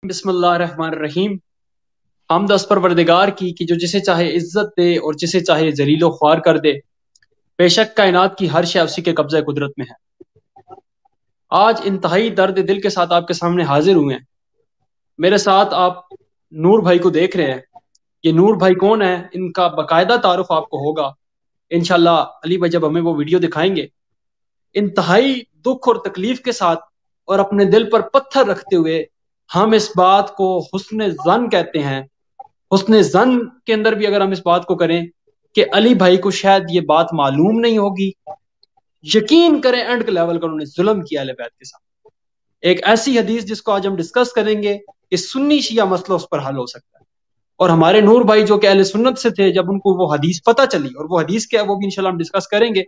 بسم اللہ الرحمن الرحیم۔ حمد اس پروردگار کی کہ جو جسے چاہے عزت دے اور جسے چاہے ذلیل و خوار کر دے۔ بے شک کائنات کی ہر شے اسی کے قبضہ قدرت میں ہے۔ آج انتہائی درد دل کے ساتھ آپ کے سامنے حاضر ہوئے ہیں۔ میرے ساتھ آپ نور بھائی کو دیکھ رہے ہیں۔ یہ نور بھائی کون ہے، ان کا باقاعدہ تعارف آپ کو ہوگا انشاءاللہ علی بھائی جب ہمیں وہ ویڈیو دکھائیں گے۔ انتہائی دکھ اور تکلیف کے ساتھ اور اپنے دل پر پتھر رکھتے ہوئے ہم اس بات کو حسن ظن کہتے ہیں۔ حسن ظن کے اندر بھی اگر ہم اس بات کو کریں کہ علی بھائی کو شاید یہ بات معلوم نہیں ہوگی، یقین کریں اینڈ لیول کا انہوں نے ظلم کیا اہل بیت کے ساتھ۔ ایک ایسی حدیث جس کو آج ہم ڈسکس کریں گے کہ سنی شیعہ مسئلہ اس پر حل ہو سکتا ہے، اور ہمارے نور بھائی جو کہ اہل سنت سے تھے، جب ان کو وہ حدیث پتہ چلی، اور وہ حدیث کیا ہے وہ بھی انشاءاللہ ہم ڈسکس کریں گے،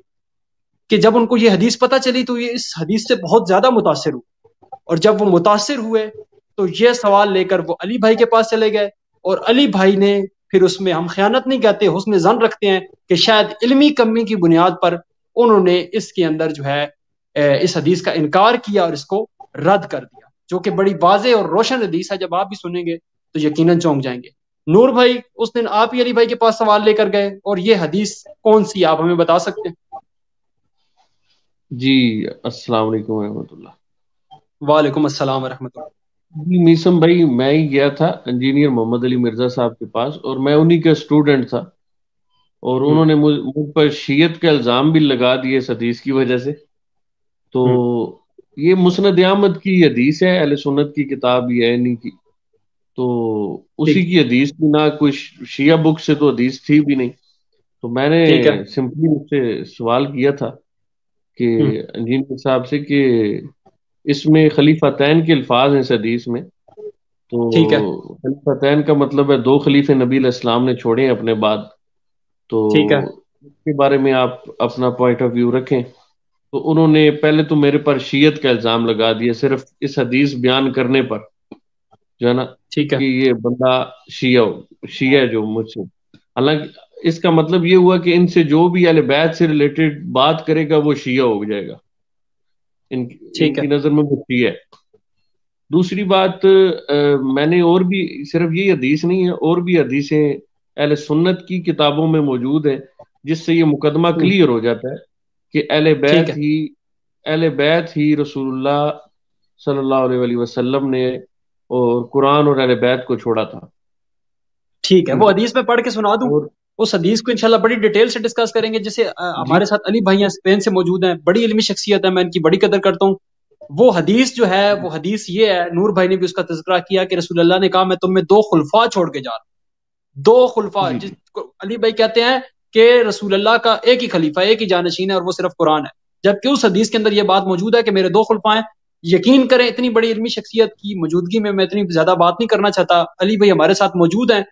کہ جب ان کو یہ حدیث پتہ چلی تو یہ اس حدیث سے بہت زیادہ متاثر ہوئے، اور جب وہ متاثر ہوئے تو یہ سوال لے کر وہ علی بھائی کے پاس چلے گئے، اور علی بھائی نے پھر اس میں، ہم خیانت نہیں کہتے، حسن ظن رکھتے ہیں کہ شاید علمی کمی کی بنیاد پر انہوں نے اس کے اندر جو ہے اس حدیث کا انکار کیا اور اس کو رد کر دیا، جو کہ بڑی واضح اور روشن حدیث ہے۔ جب آپ بھی سنیں گے تو یقیناً چونک جائیں گے۔ نور بھائی اس دن آپ ہی علی بھائی کے پاس سوال لے کر گئے، اور یہ حدیث کون سی آپ ہمیں بتا سکتے ہیں؟ جی السلام علیکم ورحمۃ اللہ۔ وعلیکم السلام ورحمۃ اللہ۔ جی میسم بھائی، میں ہی گیا تھا انجینئر محمد علی مرزا صاحب کے پاس، اور میں انہی کا اسٹوڈنٹ تھا، اور انہوں نے مجھ پر شیعت کا الزام بھی لگا دیے اس حدیث کی وجہ سے۔ تو یہ مسند احمد کی حدیث ہے، اہل سنت کی کتاب یہ ہے انہی کی، تو اسی کی حدیث کی نہ کوئی شیعہ بک سے تو حدیث تھی بھی نہیں۔ تو میں نے ٹھیک ہے، سمپلی اس سے سوال کیا تھا کہ انجینئر صاحب سے کہ اس میں خلیفتین کے الفاظ ہیں اس حدیث میں، تو ٹھیک ہے، خلیفتین کا مطلب ہے دو خلیفے نبی علیہ السلام نے چھوڑے ہیں اپنے بعد، تو ٹھیک ہے، اس کے بارے میں آپ اپنا پوائنٹ آف ویو رکھیں۔ تو انہوں نے پہلے تو میرے پر شیعت کا الزام لگا دیا صرف اس حدیث بیان کرنے پر، جو ہے نا، ٹھیک ہے، کہ یہ بندہ شیعہ جو مجھ سے، حالانکہ اس کا مطلب یہ ہوا کہ ان سے جو بھی اہل بیت سے ریلیٹڈ بات کرے گا وہ شیعہ ہو جائے گا، ان ٹھیک ہے، کی نظر میں وہ شیعہ ہے۔ دوسری بات، میں نے اور بھی، صرف یہ حدیث نہیں ہے، اور بھی حدیثیں اہل سنت کی کتابوں میں موجود ہیں جس سے یہ مقدمہ کلیئر ہو جاتا ہے کہ ٹھیک ہے، اہل بیت ہی رسول اللہ صلی اللہ علیہ وآلہ وسلم نے اور قرآن اور اہل بیت کو چھوڑا تھا۔ ٹھیک ہے۔ وہ حدیث میں پڑھ کے سنا دوں؟ اور اس حدیث کو انشاءاللہ بڑی ڈیٹیل سے ڈسکس کریں گے، جسے جی ہمارے ساتھ علی بھائی ہیں، اسپین سے موجود ہیں، بڑی علمی شخصیت ہے، میں ان کی بڑی قدر کرتا ہوں۔ وہ حدیث جو ہے، وہ حدیث یہ ہے، نور بھائی نے بھی اس کا تذکرہ کیا کہ رسول اللہ نے کہا میں تم میں دو خلفاء چھوڑ کے جا رہا ہوں، دو خلفاء، جی جس کو علی بھائی کہتے ہیں کہ رسول اللہ کا ایک ہی خلیفہ، ایک ہی جانشین ہے، اور وہ صرف قرآن ہے، جبکہ اس حدیث کے اندر یہ بات موجود ہے کہ میرے دو خلفاء ہیں۔ یقین کریں اتنی بڑی علمی شخصیت کی موجودگی میں اتنی زیادہ بات نہیں کرنا چاہتا۔ علی بھائی ہمارے ساتھ موجود ہیں،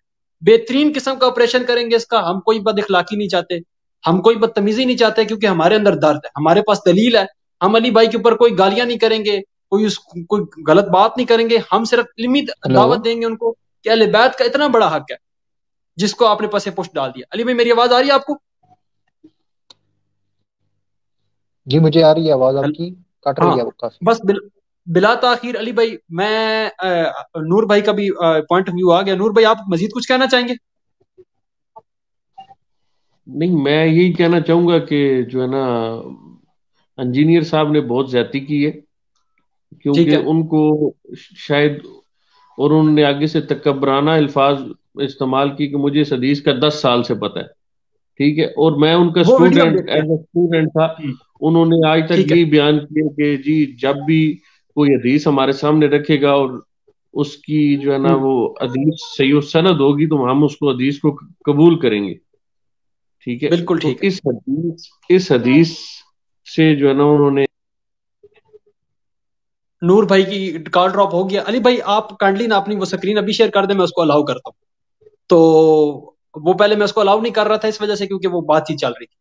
بہترین قسم کا آپریشن کریں گے اس کا۔ ہم کوئی بد اخلاقی نہیں چاہتے، ہم کوئی بدتمیزی نہیں چاہتے، کیونکہ ہمارے اندر درد ہے، ہمارے پاس دلیل ہے۔ ہم علی بھائی کے اوپر کوئی گالیاں نہیں کریں گے، کوئی غلط بات نہیں کریں گے، ہم صرف علمی دعوت دیں گے ان کو کہ اہل بیت کا اتنا بڑا حق ہے جس کو آپ نے پسے پشت ڈال دیا۔ علی بھائی میری آواز آ رہی ہے آپ کو؟ جی مجھے آ رہی ہے آواز آپ کی، کٹ رہی ہے وہ کافی۔ بس بلا تاخیر علی بھائی، میں نور بھائی کا بھی پوائنٹ آف ویو آ گیا۔ نور بھائی آپ مزید کچھ کہنا چاہیں گے؟ نہیں، میں یہی کہنا چاہوں گا کہ جو ہے نا، انجینئر صاحب نے بہت زیادتی کی ہے، ٹھیک کیونکہ ہے، ان کو شاید، اور انہوں نے آگے سے تکبرانہ الفاظ استعمال کی کہ مجھے اس حدیث کا 10 سال سے پتہ ہے، ٹھیک ہے، اور میں ان کا وہ ویڈیو ہم اسٹوڈنٹ، دیکھتے ایز ہیں۔ اے اسٹوڈنٹ تھا۔ انہوں نے آج تک ٹھیک ہے، یہی بیان کیا کہ جی جب بھی کوئی حدیث ہمارے سامنے رکھے گا اور اس کی جو ہے نا وہ حدیث صحیح و سند ہوگی تو ہم اس کو حدیث کو قبول کریں گے، ٹھیک ہے۔ بالکل تو ٹھیک ہے۔ اس حدیث سے جو ہے نا انہوں نے، نور بھائی کی کال ڈراپ ہو گیا۔ علی بھائی آپ کائنڈلی نا اپنی وہ سکرین ابھی شیئر کر دیں، میں اس کو الاؤ کرتا ہوں۔ تو وہ پہلے میں اس کو الاؤ نہیں کر رہا تھا اس وجہ سے کیونکہ وہ بات چیت چل رہی تھی۔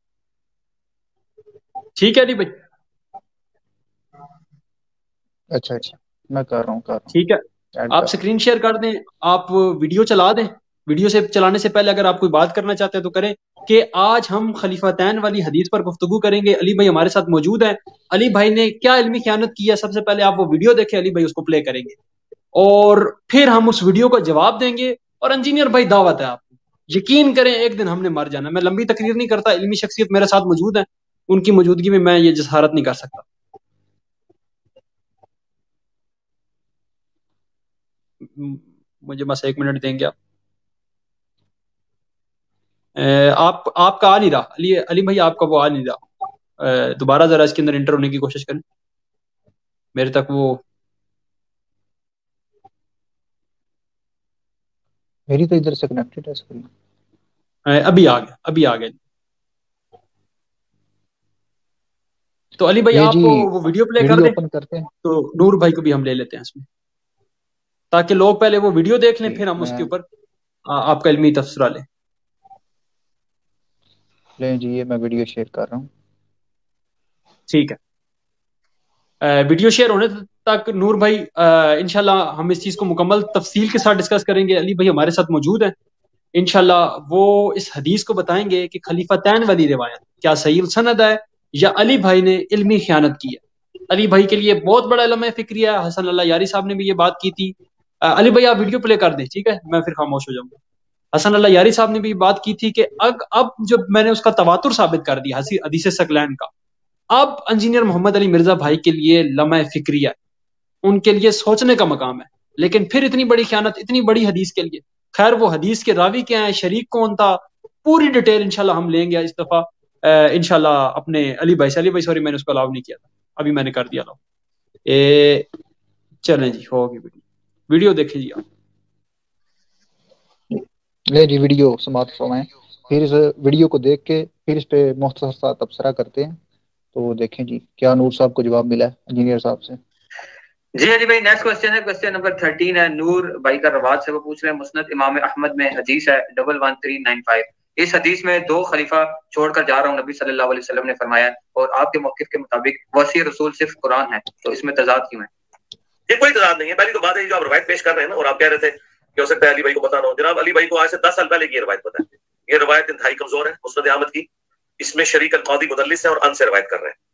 ٹھیک ہے علی بھائی؟ اچھا میں کر رہا ہوں ٹھیک ہے، ایڈ آپ کر رہا سکرین شیئر کر دیں، آپ ویڈیو چلا دیں۔ ویڈیو سے چلانے سے پہلے اگر آپ کوئی بات کرنا چاہتے ہیں تو کریں، کہ آج ہم خلیفتین والی حدیث پر گفتگو کریں گے۔ علی بھائی ہمارے ساتھ موجود ہیں۔ علی بھائی نے کیا علمی خیانت کی ہے، سب سے پہلے آپ وہ ویڈیو دیکھیں، علی بھائی اس کو پلے کریں گے، اور پھر ہم اس ویڈیو کا جواب دیں گے. اور انجینئر بھائی دعوت ہے آپ کو, یقین کریں ایک دن ہم نے مر جانا. میں لمبی تقریر نہیں کرتا, علمی شخصیت میرے ساتھ موجود ہیں, ان کی موجودگی میں یہ جسارت نہیں کر سکتا. مجھے بس 1 منٹ دیں گے آپ. آپ کا آ نہیں رہا علی بھائی, آپ کا وہ آ نہیں رہا. دوبارہ ذرا اس کے اندر انٹر ہونے کی کوشش کریں, میرے تک وہ. میری تو ادھر سے کنیکٹڈ ہے اسکرین. ابھی آ گیا. تو علی بھائی یہ آپ جی وہ ویڈیو پلے کر ویڈیو دیں, اوپن کرتے ہیں. تو نور بھائی کو بھی ہم لے لیتے ہیں اس میں, تاکہ لوگ پہلے وہ ویڈیو دیکھ لیں, جی پھر ہم اس میں کے اوپر آپ کا علمی تبصرہ لیں. لیں جی, یہ میں ویڈیو شیئر کر رہا ہوں. ٹھیک ہے, ویڈیو شیئر ہونے تک نور بھائی انشاءاللہ ہم اس چیز کو مکمل تفصیل کے ساتھ ڈسکس کریں گے. علی بھائی ہمارے ساتھ موجود ہیں, انشاءاللہ وہ اس حدیث کو بتائیں گے کہ خلیفتین والی روایت کیا صحیح السند ہے یا علی بھائی نے علمی خیانت کی ہے. علی بھائی کے لیے بہت بڑا علم فکری ہے, حسن اللہ یاری صاحب نے بھی یہ بات کی تھی. علی بھائی آپ ویڈیو پلے کر دیں, ٹھیک ہے, میں پھر خاموش ہو جاؤں گا. حسن اللہ یاری صاحب نے بھی بات کی تھی کہ اب جب میں نے اس کا تواتر ثابت کر دیا حدیث ثقلین کا, اب انجینئر محمد علی مرزا بھائی کے لیے لمحہ فکریہ, ان کے لیے سوچنے کا مقام ہے. لیکن پھر اتنی بڑی خیانت اتنی بڑی حدیث کے لیے, خیر وہ حدیث کے راوی کیا ہیں, شریک کون تھا, پوری ڈیٹیل انشاءاللہ ہم لیں گے اس دفعہ انشاءاللہ اپنے علی بھائی سے. علی بھائی سوری میں نے اس کو الاؤ نہیں کیا تھا, ابھی میں نے کر دیا الاؤ. چلیں جی, ہوگی ویڈیو دیکھیں جی آپ. لیں جی ویڈیو سماعت فرمائیں, پھر اس ویڈیو کو دیکھ کے پھر اس پہ مختصر سا تبصرہ کرتے ہیں. تو دیکھیں جی کیا نور صاحب کو جواب ملا ہے انجینئر صاحب سے. جی علی بھائی نیکسٹ کوسچن ہے, کوسچن نمبر 13 ہے. نور بھائی کا رواد سے وہ پوچھ رہے ہیں, مسند امام احمد میں حدیث ہے 11395. اس حدیث میں 2 خلیفہ چھوڑ کر جا رہا ہوں, نبی صلی اللہ علیہ وسلم نے فرمایا, اور آپ کے موقف کے مطابق وصی رسول صرف قرآن ہے, تو اس میں تضاد کیوں ہے؟ یہ کوئی تضاد نہیں ہے. پہلی تو بات ہے جو آپ روایت پیش کر رہے ہیں نا, اور آپ کہہ رہے تھے کہ ہو سکتا ہے علی بھائی کو پتا نہ ہو. جناب علی بھائی کو آج سے 10 سال پہلے کی یہ روایت پتا ہے. یہ روایت انتہائی کمزور ہے مسند احمد کی. اس میں شریک القاضی مدلس ہے اور ان سے روایت کر رہے ہیں.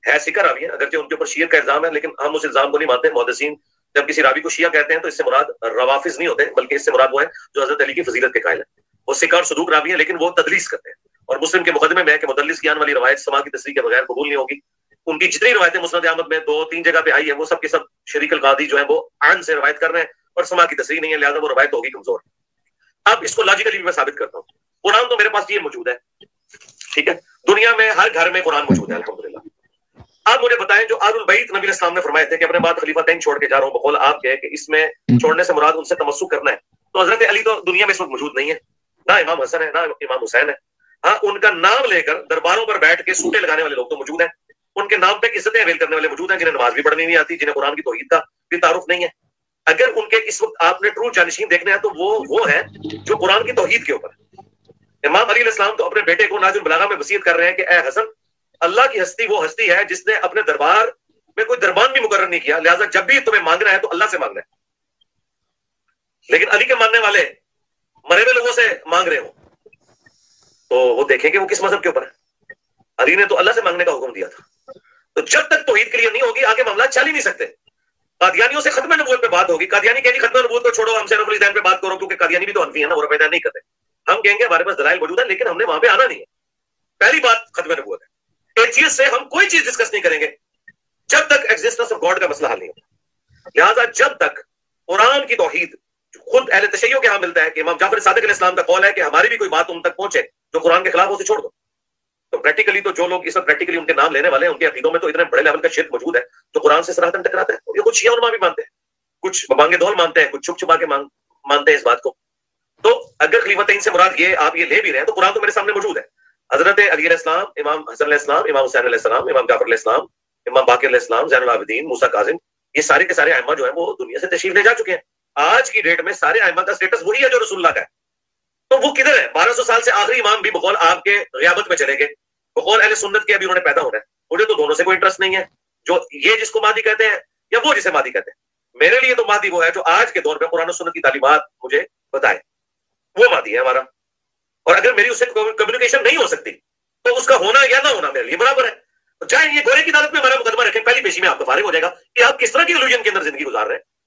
ہے سکر راوی ہے, اگرچہ ان کے اوپر شیعہ کا الزام ہے, لیکن ہم اس الزام کو نہیں مانتے. محدثین جب کسی راوی کو شیعہ کہتے ہیں تو اس سے مراد روافظ نہیں ہوتے, بلکہ اس سے مراد وہ ہے جو حضرت علی کی فضیلت کے قائل ہیں. وہ سکہ اور صدوق راوی ہیں, لیکن وہ تدلیس کرتے ہیں. اور مسلم کے مقدمے میں ہے کہ مدلس کی آنے والی روایت سما کی تصریح کے بغیر قبول نہیں ہوگی. ان کی جتنی روایتیں مسند احمد میں 2-3 جگہ پہ آئی ہے, وہ سب کے سب شریک القاضی جو ہیں وہ عن سے روایت کر رہے ہیں اور سما کی تصریح نہیں ہے, لہٰذا وہ روایت ہوگی کمزور. اب اس کو لاجیکلی بھی میں ثابت کرتا ہوں. قرآن تو میرے پاس یہ موجود ہے, ٹھیک ہے, دنیا میں ہر گھر میں قرآن موجود ہے الحمدللہ. آپ مجھے بتائیں جو آل البیت نبی الاسلام نے فرمائے تھے کہ اپنے بعد خلیفتین چھوڑ کے جا رہا ہوں, بقول آپ کے کہ اس میں چھوڑنے سے مراد ان سے تمسک کرنا ہے. تو حضرت علی تو دنیا میں اس وقت موجود نہیں ہے, نہ امام حسن ہے نہ امام حسین ہے. ہاں ان کا نام لے کر درباروں پر بیٹھ کے سوٹے لگانے والے لوگ تو موجود ہیں, ان کے نام پہ عزتیں اویل کرنے والے موجود ہیں, جنہیں نماز بھی پڑھنی نہیں آتی, جنہیں قرآن کی توحید کا بھی تعارف نہیں ہے. اگر ان کے اس وقت آپ نے ٹرو جانشین دیکھنے ہیں تو وہ ہیں جو قرآن کی توحید کے اوپر. امام علی علیہ السلام تو اپنے بیٹے کو ناج البلاغہ میں وصیت کر رہے ہیں کہ اے حسن, اللہ کی ہستی وہ ہستی ہے جس نے اپنے دربار میں کوئی دربان بھی مقرر نہیں کیا, لہٰذا جب بھی تمہیں مانگنا ہے تو اللہ سے مانگنا ہے. لیکن علی کے ماننے والے مرے ہوئے لوگوں سے مانگ رہے ہوں تو وہ دیکھیں کہ وہ کس مذہب کے اوپر ہے. علی نے تو اللہ سے مانگنے کا حکم دیا تھا. تو جب تک توحید کلیئر نہیں ہوگی آگے معاملات چل ہی نہیں سکتے. قادیانیوں سے ختم نبوت پہ بات ہوگی, قادیانی کہیں گے ختم نبوت کو چھوڑو, ہم سے رف الدین پہ بات کرو, کیونکہ قادیانی بھی تو حنفی ہے نا, وہ رف الدین نہیں کرتے. ہم کہیں گے ہمارے پاس دلائل موجود ہے لیکن ہم نے وہاں پہ آنا نہیں ہے. پہلی بات ختم نبوت ہے. ایک چیز سے ہم کوئی چیز ڈسکس نہیں کریں گے جب تک ایگزسٹنس آف گاڈ کا مسئلہ حل نہیں ہوتا. لہٰذا جب تک قرآن کی توحید خود اہل تشیع کے ہاں ملتا ہے کہ امام جعفر صادق علیہ السلام کا قول ہے کہ ہماری بھی کوئی بات ان تک پہنچے جو قرآن کے خلاف ہو اسے چھوڑ دو. تو پریکٹیکلی تو جو لوگ اس وقت پریکٹیکلی ان کے نام لینے والے ہیں, ان کے عقیدوں میں تو اتنے بڑے لیول کا شرک موجود ہے جو قرآن سے صراحتاً ٹکراتا ہے. یہ کچھ شیعہ علماء بھی مانتے ہیں, کچھ بانگے دھول مانتے ہیں, کچھ چھپ چھپا کے مانتے ہیں اس بات کو. تو اگر خلیفتین سے مراد یہ آپ یہ لے بھی رہے ہیں تو قرآن تو میرے سامنے موجود ہے. حضرت علی علیہ السلام, امام حسن علیہ السلام, امام حسین علیہ السلام, امام جعفر علیہ السلام, امام باقر علیہ السلام, زین العابدین, موسیٰ کاظم, یہ سارے کے سارے ائمہ جو ہیں وہ دنیا سے تشریف لے جا چکے ہیں. آج کی ڈیٹ میں سارے ائمہ کا سٹیٹس وہی ہے جو رسول اللہ کا ہے. تو وہ کدھر ہے؟ 1200 سال سے آخری امام بھی بقول آپ کے غیابت میں چلے گئے, بقول اہل سنت کے ابھی انہوں نے پیدا ہونا ہے. مجھے تو دونوں سے کوئی انٹرسٹ نہیں ہے, جو یہ جس کو مہدی کہتے ہیں یا وہ جسے مہدی کہتے ہیں. میرے لیے تو مہدی وہ ہے جو آج کے دور پہ قرآن و سنت کی تعلیمات مجھے بتائے, وہ مہدی ہے ہمارا. اور اگر میری اس سے کمیونیکیشن نہیں ہو سکتی تو اس کا ہونا یا نہ ہونا میرے لیے برابر ہے. چاہے یہ گورے کی عدالت میں ہمارا مقدمہ رکھیں, پہلی پیشی میں آپ کو فارغ ہو جائے گا کہ آپ کس طرح کی الوژن کے اندر زندگی گزار رہے ہیں.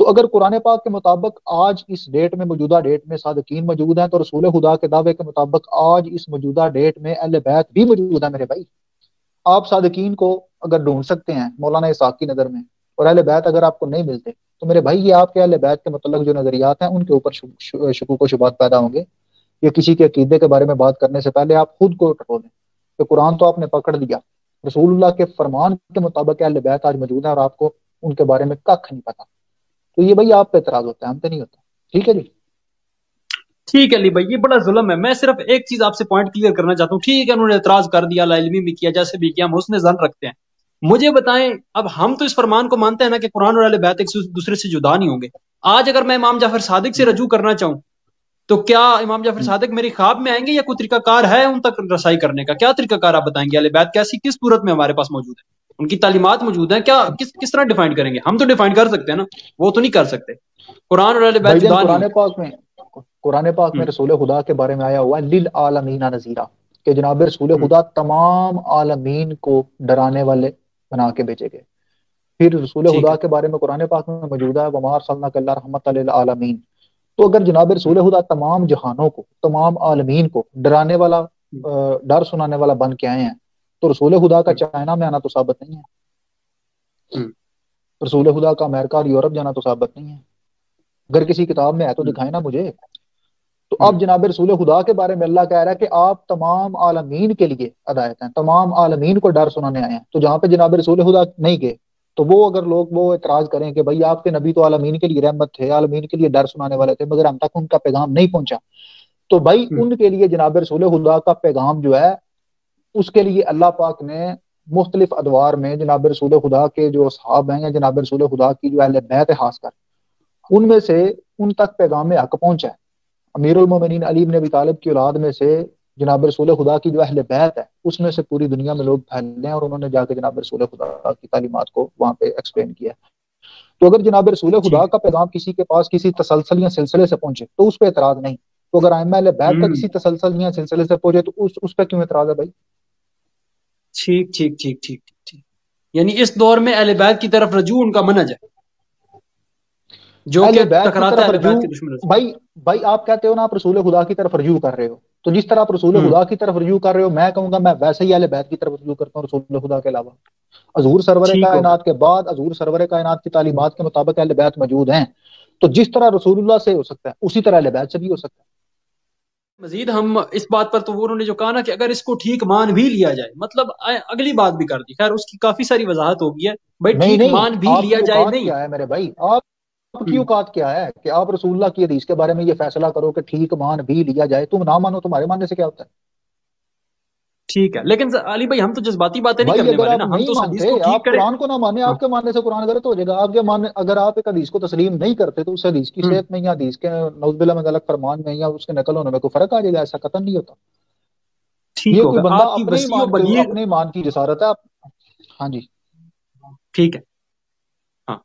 تو اگر قرآن پاک کے مطابق آج اس ڈیٹ میں، موجودہ ڈیٹ میں صادقین موجود ہیں، تو رسول خدا کے دعوے کے مطابق آج اس موجودہ ڈیٹ میں اہل بیت بھی موجود ہے میرے بھائی۔ آپ صادقین کو اگر ڈھونڈ سکتے ہیں مولانا اسحاق کی نظر میں، اور اہل بیت اگر آپ کو نہیں ملتے، تو میرے بھائی یہ آپ کے اہل بیت کے متعلق جو نظریات ہیں ان کے اوپر شکوک و شبہات پیدا ہوں گے۔ یہ کسی کے عقیدے کے بارے میں بات کرنے سے پہلے آپ خود کو ٹٹولیں کہ قرآن تو آپ نے پکڑ لیا، رسول اللہ کے فرمان کے مطابق اہل بیت آج موجود ہیں اور آپ کو ان کے بارے میں کھ نہیں پتا، تو یہ بھائی آپ پہ اعتراض ہوتا ہے، ہم پہ نہیں ہوتا۔ ٹھیک ہے جی، ٹھیک ہے علی بھائی، یہ بڑا ظلم ہے۔ میں صرف ایک چیز آپ سے پوائنٹ کلیئر کرنا چاہتا ہوں، ٹھیک ہے انہوں نے اعتراض کر دیا، لا علمی بھی کیا، جیسے بھی کیا، ہم حسن ظن رکھتے ہیں۔ مجھے بتائیں، اب ہم تو اس فرمان کو مانتے ہیں نا کہ قرآن اور اہل بیت ایک دوسرے سے جدا نہیں ہوں گے۔ آج اگر میں امام جعفر صادق سے رجوع کرنا چاہوں تو کیا امام جعفر صادق میری خواب میں آئیں گے، یا کوئی طریقہ کار ہے ان تک رسائی کرنے کا؟ کیا طریقہ کار آپ بتائیں گے؟ اہل بیت کیسی، کس صورت میں ہمارے پاس موجود ہے؟ ان کی تعلیمات موجود ہیں کیا؟ کس طرح ڈیفائن کریں گے؟ ہم تو ڈیفائن کر سکتے ہیں نا، وہ تو نہیں کر سکتے۔ قرآن اور اہل بیت بھائی جان جدا نہیں قرآن پاک میں رسول خدا کے بارے میں آیا ہوا ہے للعالمین نذیرا، کہ جناب رسول خدا تمام عالمین کو ڈرانے والے بنا کے بھیجے گئے۔ پھر رسول ٹھیک خدا ہے، کے بارے میں قرآن پاک میں موجود ہے وما ارسلناک الا رحمۃ للعالمین۔ تو اگر جناب رسول خدا تمام جہانوں کو، تمام عالمین کو ڈرانے والا، ڈر سنانے والا بن کے آئے ہیں، تو رسول خدا کا چائنا میں آنا تو ثابت نہیں ہے، رسول خدا کا امریکہ اور یورپ جانا تو ثابت نہیں ہے۔ اگر کسی کتاب میں ہے تو دکھائیں نا مجھے۔ تو اب جناب رسول خدا کے بارے میں اللہ کہہ رہا ہے کہ آپ تمام عالمین کے لیے ہدایت ہیں، تمام عالمین کو ڈر سنانے آئے ہیں۔ تو جہاں پہ جناب رسول خدا نہیں گئے، تو وہ اگر لوگ وہ اعتراض کریں کہ بھائی آپ کے نبی تو عالمین کے لیے رحمت تھے، عالمین کے لیے ڈر سنانے والے تھے، مگر ہم تک ان کا پیغام نہیں پہنچا، تو بھائی ان کے لیے جناب رسول خدا کا پیغام جو ہے، اس کے لیے اللہ پاک نے مختلف ادوار میں جناب رسول خدا کے جو اصحاب ہیں، یا جناب رسول خدا کی جو اہل بیت ہے خاص کر، ان میں سے ان تک پیغام حق پہنچا ہے۔ امیر المومنین علی بن ابی طالب کی اولاد میں سے جناب رسول خدا کی جو اہل بیت ہے، اس میں سے پوری دنیا میں لوگ پھیلے ہیں، اور انہوں نے جا کے جناب رسول خدا کی تعلیمات کو وہاں پہ ایکسپلین کیا ہے۔ تو اگر جناب رسول خدا کا پیغام کسی کے پاس کسی تسلسل یا سلسلے سے پہنچے تو اس پہ اعتراض نہیں، تو اگر ائمہ اہل بیت کا کسی تسلسل یا سلسلے سے پہنچے تو اس پہ کیوں اعتراض ہے بھائی؟ ٹھیک ٹھیک ٹھیک ٹھیک ٹھیک، یعنی اس دور میں اہل بیت کی طرف رجوع ان کا منہج ہے، جو کہ ٹکراتا ہے اہل بیت کے دشمنوں سے۔ بھائی آپ کہتے ہو نا آپ رسول خدا کی طرف رجوع کر رہے ہو، تو جس طرح آپ رسول خدا کی طرف رجوع کر رہے ہو، میں کہوں گا میں ویسے ہی اہل بیت کی طرف رجوع کرتا ہوں رسول خدا کے علاوہ۔ حضور سرور کائنات کے بعد حضور سرور کائنات کی تعلیمات کے مطابق اہل بیت موجود ہیں، تو جس طرح رسول اللہ سے ہو سکتا ہے اسی طرح اہل بیت سے بھی ہو سکتا ہے۔ مزید ہم اس بات پر، تو انہوں نے جو کہا نا کہ اگر اس کو ٹھیک مان بھی لیا جائے، مطلب اگلی بات بھی کر دی، خیر اس کی کافی ساری وضاحت ہوگی ہے بھائی، ٹھیک مان بھی لیا جائے نہیں، کیا ہے میرے بھائی، آپ کی اوقات کیا ہے کہ آپ رسول اللہ کی حدیث کے بارے میں یہ فیصلہ کرو کہ ٹھیک مان بھی لیا جائے، تم نہ مانو، تمہارے ماننے سے کیا ہوتا ہے؟ ٹھیک ہے، لیکن علی بھائی ہم تو جذباتی باتیں نہیں کرنے والے نا، ہم تو حدیث کو ٹھیک کریں۔ قرآن کو نہ مانے، آپ کے ماننے سے قرآن غلط ہو جائے گا۔ آپ کے ماننے، اگر آپ ایک حدیث کو تسلیم نہیں کرتے تو اس حدیث کی صحت میں یا حدیث کے نعوذ باللہ من ذلک فرمان میں یا اس کے نقل ہونے میں کوئی فرق آ جائے گا؟ ایسا قطعاً نہیں ہوتا۔ یہ کوئی بندہ اپنے ایمان کی جسارت ہے۔ ہاں جی ٹھیک ہے، ہاں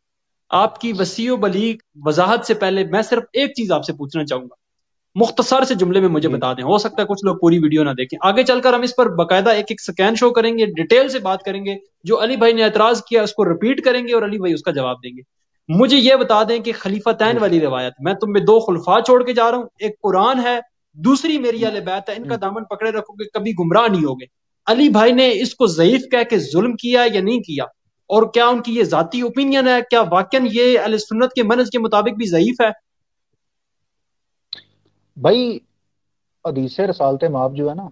آپ کی وسیع و بلیغ وضاحت سے پہلے میں صرف ایک چیز آپ سے پوچھنا چاہوں گا، مختصر سے جملے میں مجھے بتا دیں، ہو سکتا ہے کچھ لوگ پوری ویڈیو نہ دیکھیں، آگے چل کر ہم اس پر باقاعدہ ایک ایک سکین شو کریں گے، ڈیٹیل سے بات کریں گے، جو علی بھائی نے اعتراض کیا اس کو ریپیٹ کریں گے اور علی بھائی اس کا جواب دیں گے۔ مجھے یہ بتا دیں کہ خلیفتین والی روایت، میں تم میں 2 خلفاء چھوڑ کے جا رہا ہوں، ایک قرآن ہے، دوسری میری اہل بیت ہے، ان کا دامن پکڑے رکھو گے کبھی گمراہ نہیں ہوگے۔ علی بھائی نے اس کو ضعیف کہہ کے ظلم کیا یا نہیں کیا؟ اور کیا ان کی یہ ذاتی اوپینین ہے؟ کیا واقعاً یہ اہل سنت کے منہج کے مطابق بھی ضعیف ہے؟ بھائی حدیث رسالت مآب جو ہے نا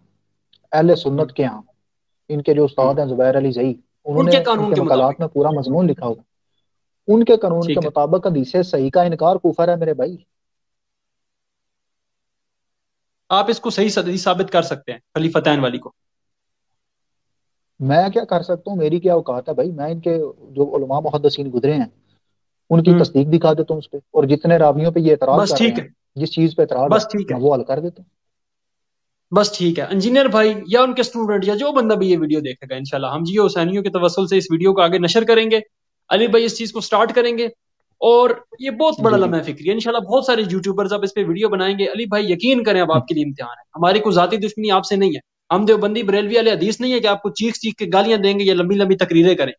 اہل سنت کے ہاں، ان کے جو استاد ہیں زبیر علی زئی، انہوں نے ان کے مقالات میں پورا مضمون لکھا ہوگا، ان کے قانون کے مطابق حدیث صحیح کا انکار کفر ہے میرے بھائی۔ آپ اس کو صحیح حدیث ثابت کر سکتے ہیں خلیفتین والی کو؟ میں کیا کر سکتا ہوں، میری کیا اوقات ہے بھائی، میں ان کے جو علماء محدثین گزرے ہیں ان کی تصدیق دکھا دیتا ہوں اس پہ، اور جتنے راویوں پہ یہ اعتراض کر رہے ہیں، جس چیز پہ اعتراض ہے وہ حل کر دیتا ہوں۔ بس ٹھیک ہے انجینئر بھائی یا ان کے اسٹوڈنٹ یا جو بندہ بھی یہ ویڈیو دیکھے گا، انشاءاللہ ہم جیو حسینیوں کے توسل سے اس ویڈیو کو آگے نشر کریں گے، علی بھائی اس چیز کو سٹارٹ کریں گے، اور یہ بہت بڑا لمحہ فکری ہے، انشاءاللہ بہت سارے یوٹیوبرز اب اس پہ ویڈیو بنائیں گے۔ علی بھائی یقین کریں اب آپ کے لیے امتحان ہے، ہماری کوئی ذاتی دشمنی آپ سے نہیں ہے، ہم دیوبندی بریلوی والے حدیث نہیں ہے کہ آپ کو چیخ چیخ کے گالیاں دیں گے یا لمبی لمبی تقریریں کریں،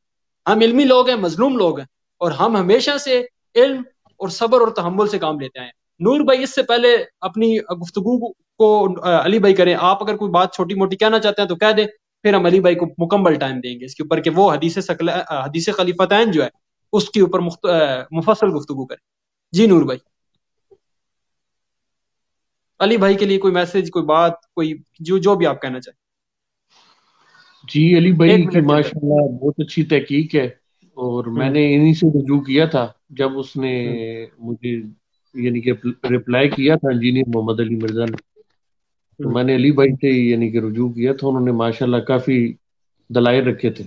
ہم علمی لوگ ہیں، مظلوم لوگ ہیں، اور ہم ہمیشہ سے علم اور صبر اور تحمل سے کام لیتے آئے. نور بھائی اس سے پہلے اپنی گفتگو کو علی بھائی کریں. آپ اگر کوئی بات چھوٹی موٹی کہنا چاہتے ہیں تو کہہ دیں, پھر ہم علی بھائی کو مکمل ٹائم دیں گے اس کے اوپر کہ وہ حدیث خلیفتین جو ہے اس کے اوپر مفصل گفتگو کریں. جی نور بھائی, علی بھائی کے لیے کوئی میسج, کوئی بات, کوئی جو بھی آپ کہنا چاہیں. جی علی ایک بھائی منٹ کی کے اندر. ماشاءاللہ بہت اچھی تحقیق ہے، اور میں ہوں، نے انہی سے رجوع کیا تھا جب اس نے ہوں، مجھے یعنی کہ رپلائی کیا تھا انجینئر محمد علی مرزا نے، تو ہوں. میں نے علی بھائی سے یعنی کہ رجوع کیا تھا. انہوں نے ماشاءاللہ کافی دلائل رکھے تھے،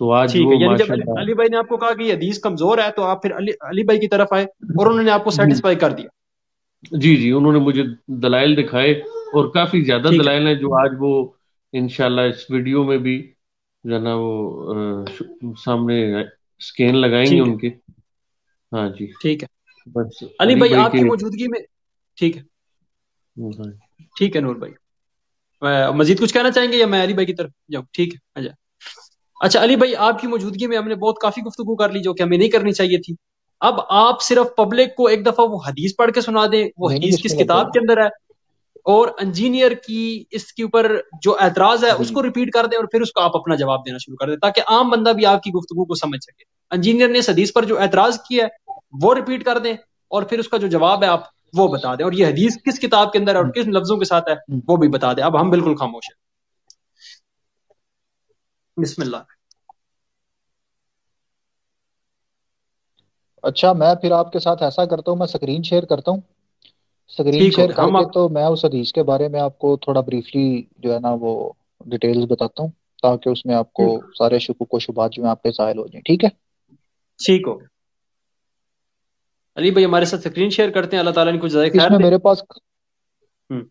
تو آج ٹھیک ہے, وہ یعنی جب ماشاءاللہ. علی بھائی نے آپ کو کہا کہ یہ حدیث کمزور ہے تو آپ پھر علی بھائی کی طرف آئے اور انہوں نے آپ کو جی سیٹسفائی کر دیا. جی انہوں نے مجھے دلائل دکھائے، اور کافی زیادہ ٹھیک ہے, دلائل ہیں جو آج وہ انشاءاللہ اس ویڈیو میں بھی جو ہے نا وہ سامنے سکین لگائیں گے ٹھیک ہے, ان کے. ہاں جی، ٹھیک ہے. بس علی علی بھائی بھائی آپ کے. کی موجودگی میں. ٹھیک ہے, ہاں، ٹھیک ہے نور بھائی, مزید کچھ کہنا چاہیں گے یا میں علی بھائی کی طرف جاؤں؟ ٹھیک ہے, اچھا علی بھائی آپ کی موجودگی میں ہم نے بہت کافی گفتگو کر لی جو کہ ہمیں نہیں کرنی چاہیے تھی. اب آپ صرف پبلک کو ایک دفعہ وہ حدیث پڑھ کے سنا دیں, وہ نہیں حدیث بسم کس اللہ کتاب بولیں. کے اندر ہے, اور انجینئر کی اس کے اوپر جو اعتراض ہے جی اس کو ریپیٹ کر دیں, اور پھر اس کو آپ اپنا جواب دینا شروع کر دیں تاکہ عام بندہ بھی آپ کی گفتگو کو سمجھ سکے. انجینئر نے اس حدیث پر جو اعتراض کیا ہے وہ ریپیٹ کر دیں, اور پھر اس کا جو جواب ہے آپ وہ بتا دیں, اور یہ حدیث کس کتاب کے اندر ہے اور کس لفظوں کے ساتھ ہے وہ بھی بتا دیں. اب ہم بالکل خاموش ہیں. بسم اللہ. اچھا میں پھر آپ کے ساتھ ایسا کرتا ہوں، میں سکرین شیئر کرتا ہوں. سکرین ٹھیک ہو شیئر گیا, کر ہم کے آپ تو میں اس حدیث کے بارے میں آپ کو تھوڑا بریفلی جو ہے نا وہ ڈیٹیلز بتاتا ہوں، تاکہ اس میں آپ کو سارے شکوک و شبہات جو ہیں آپ پہ ظاہر ہو جائیں. ٹھیک ہے؟ ٹھیک ہو گیا. علی بھائی ہمارے ساتھ سکرین شیئر کرتے ہیں, اللہ تعالیٰ نے کچھ جزائے اس خیر میں دے. میرے پاس ہوں،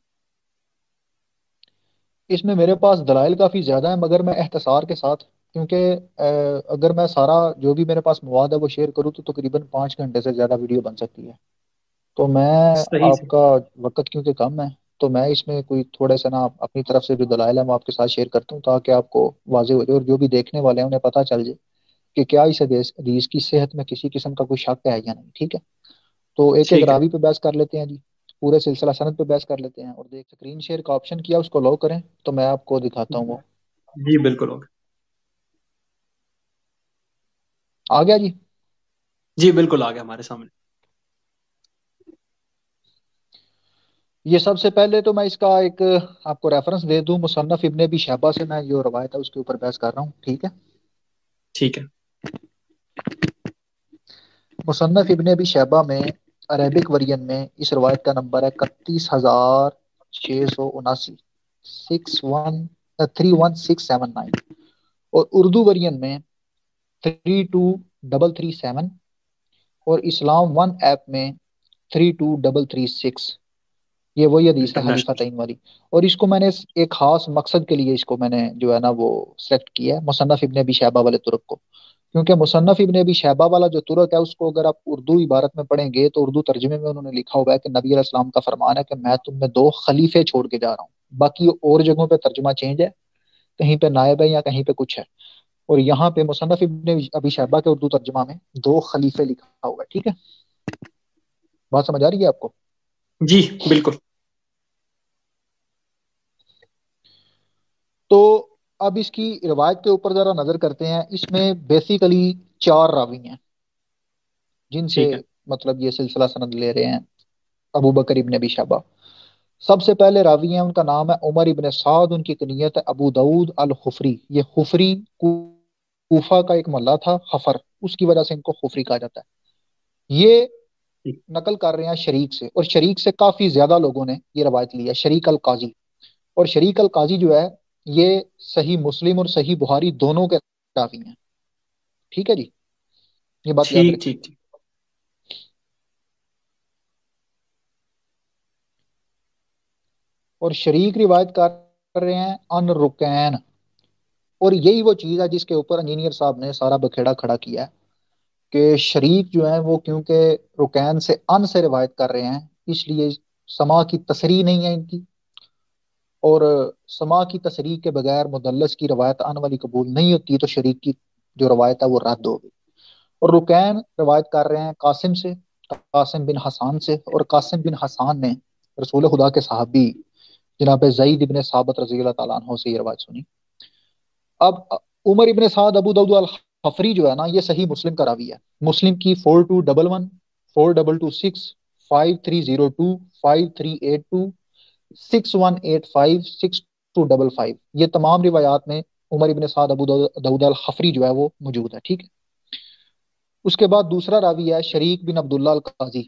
اس میں میرے پاس دلائل کافی زیادہ ہیں، مگر میں اختصار کے ساتھ، کیونکہ اگر میں سارا جو بھی میرے پاس مواد ہے وہ شیئر کروں تو تقریباً 5 گھنٹے سے زیادہ ویڈیو بن سکتی ہے. تو میں صحیح آپ سے. کا وقت کیونکہ کم ہے تو میں اس میں کوئی تھوڑے سے نا اپنی طرف سے جو دلائل ہیں وہ آپ کے ساتھ شیئر کرتا ہوں، تاکہ آپ کو واضح ہو جائے اور جو بھی دیکھنے والے ہیں انہیں پتہ چل جائے کہ کیا اس حدیث کی صحت میں کسی قسم کا کوئی شک ہے یا نہیں. ٹھیک ہے؟ تو ایک ایک ٹھیک ہے, راوی پہ بحث کر لیتے ہیں جی، پورے سلسلہ سند پہ بحث کر لیتے ہیں. اور دیکھ سکرین شیئر کا آپشن کیا اس کو لو کریں تو میں آپ کو دکھاتا ہوں. وہ جی بالکل ہو گیا. آ گیا جی. جی بالکل آ گیا ہمارے سامنے. یہ سب سے پہلے تو میں اس کا ایک آپ کو ریفرنس دے دوں، مصنف ابن ابی شیبہ سے میں جو روایت ہے اس کے اوپر بحث کر رہا ہوں. ٹھیک ہے؟ ٹھیک ہے, مصنف ابن ابی شیبہ میں عربک ورژن میں اس روایت کا نمبر ہے 31679، 31679، اور اردو ورژن میں 32337، اور اسلام ون ایپ میں 32336. یہ وہی حدیث ہے خلیفہ انٹرنیشنل. تعین والی. اور اس کو میں نے ایک خاص مقصد کے لیے اس کو میں نے جو ہے نا وہ سلیکٹ کیا ہے، مصنف ابن ابی شیبہ والے طرق کو. کیونکہ مصنف ابن ابی شیبہ والا جو طرق ہے اس کو اگر آپ اردو عبارت میں پڑھیں گے تو اردو ترجمے میں انہوں نے لکھا ہوا ہے کہ نبی علیہ السلام کا فرمان ہے کہ میں تم میں 2 خلیفے چھوڑ کے جا رہا ہوں. باقی اور جگہوں پہ ترجمہ چینج ہے، کہیں پہ نائب ہے یا کہیں پہ کچھ ہے، اور یہاں پہ مصنف ابن ابی شیبہ کے اردو ترجمہ میں 2 خلیفے لکھا ہوا ہے. ٹھیک ہے؟ بات سمجھ آ رہی ہے آپ کو؟ جی بالکل. تو اب اس کی روایت کے اوپر ذرا نظر کرتے ہیں. اس میں بیسیکلی 4 راوی ہیں جن سے ٹھیک ہے, مطلب یہ سلسلہ سند لے رہے ہیں. ابو بکر ابن ابی شیبہ سب سے پہلے راوی ہیں، ان کا نام ہے عمر ابن سعد، ان کی کنیت ہے ابو داؤد الخفری. یہ خفری کوفہ کا ایک محلہ تھا، خفر، اس کی وجہ سے ان کو خفری کہا جاتا ہے. یہ ٹھیک. نقل کر رہے ہیں شریک سے، اور شریک سے کافی زیادہ لوگوں نے یہ روایت لی ہے. شریک القاضی، اور شریک القاضی جو ہے یہ صحیح مسلم اور صحیح بخاری دونوں کے راوی ہیں. ٹھیک ہے جی، یہ بات یاد ٹھیک رکھیے. ٹھیک ٹھیک. اور شریک روایت کر رہے ہیں ان رکین، اور یہی وہ چیز ہے جس کے اوپر انجینئر صاحب نے سارا بکھیڑا کھڑا کیا ہے کہ شریک جو ہیں وہ کیونکہ رکین سے ان سے روایت کر رہے ہیں، اس لیے سما کی تصریح نہیں ہے ان کی، اور سما کی تصریح کے بغیر مدلس کی روایت ان والی قبول نہیں ہوتی ہے، تو شریک کی جو روایت ہے وہ رد ہوگی. اور رکین روایت کر رہے ہیں قاسم سے، قاسم بن حسان سے، اور قاسم بن حسان نے رسول خدا کے صحابی جناب زید ابن ثابت رضی اللہ تعالیٰ عنہ سے یہ روایت سنی۔ اب عمر ابن سعد ابو داؤد الحفری جو ہے نا، یہ صحیح مسلم کا راوی ہے۔ مسلم کی 4211 4226 5302 5382 6185 6255 یہ تمام روایات میں عمر ابن سعد ابو داؤد الحفری جو ہے وہ موجود ہے، ٹھیک ہے۔ اس کے بعد دوسرا راوی ہے شریک بن عبداللہ القاضی۔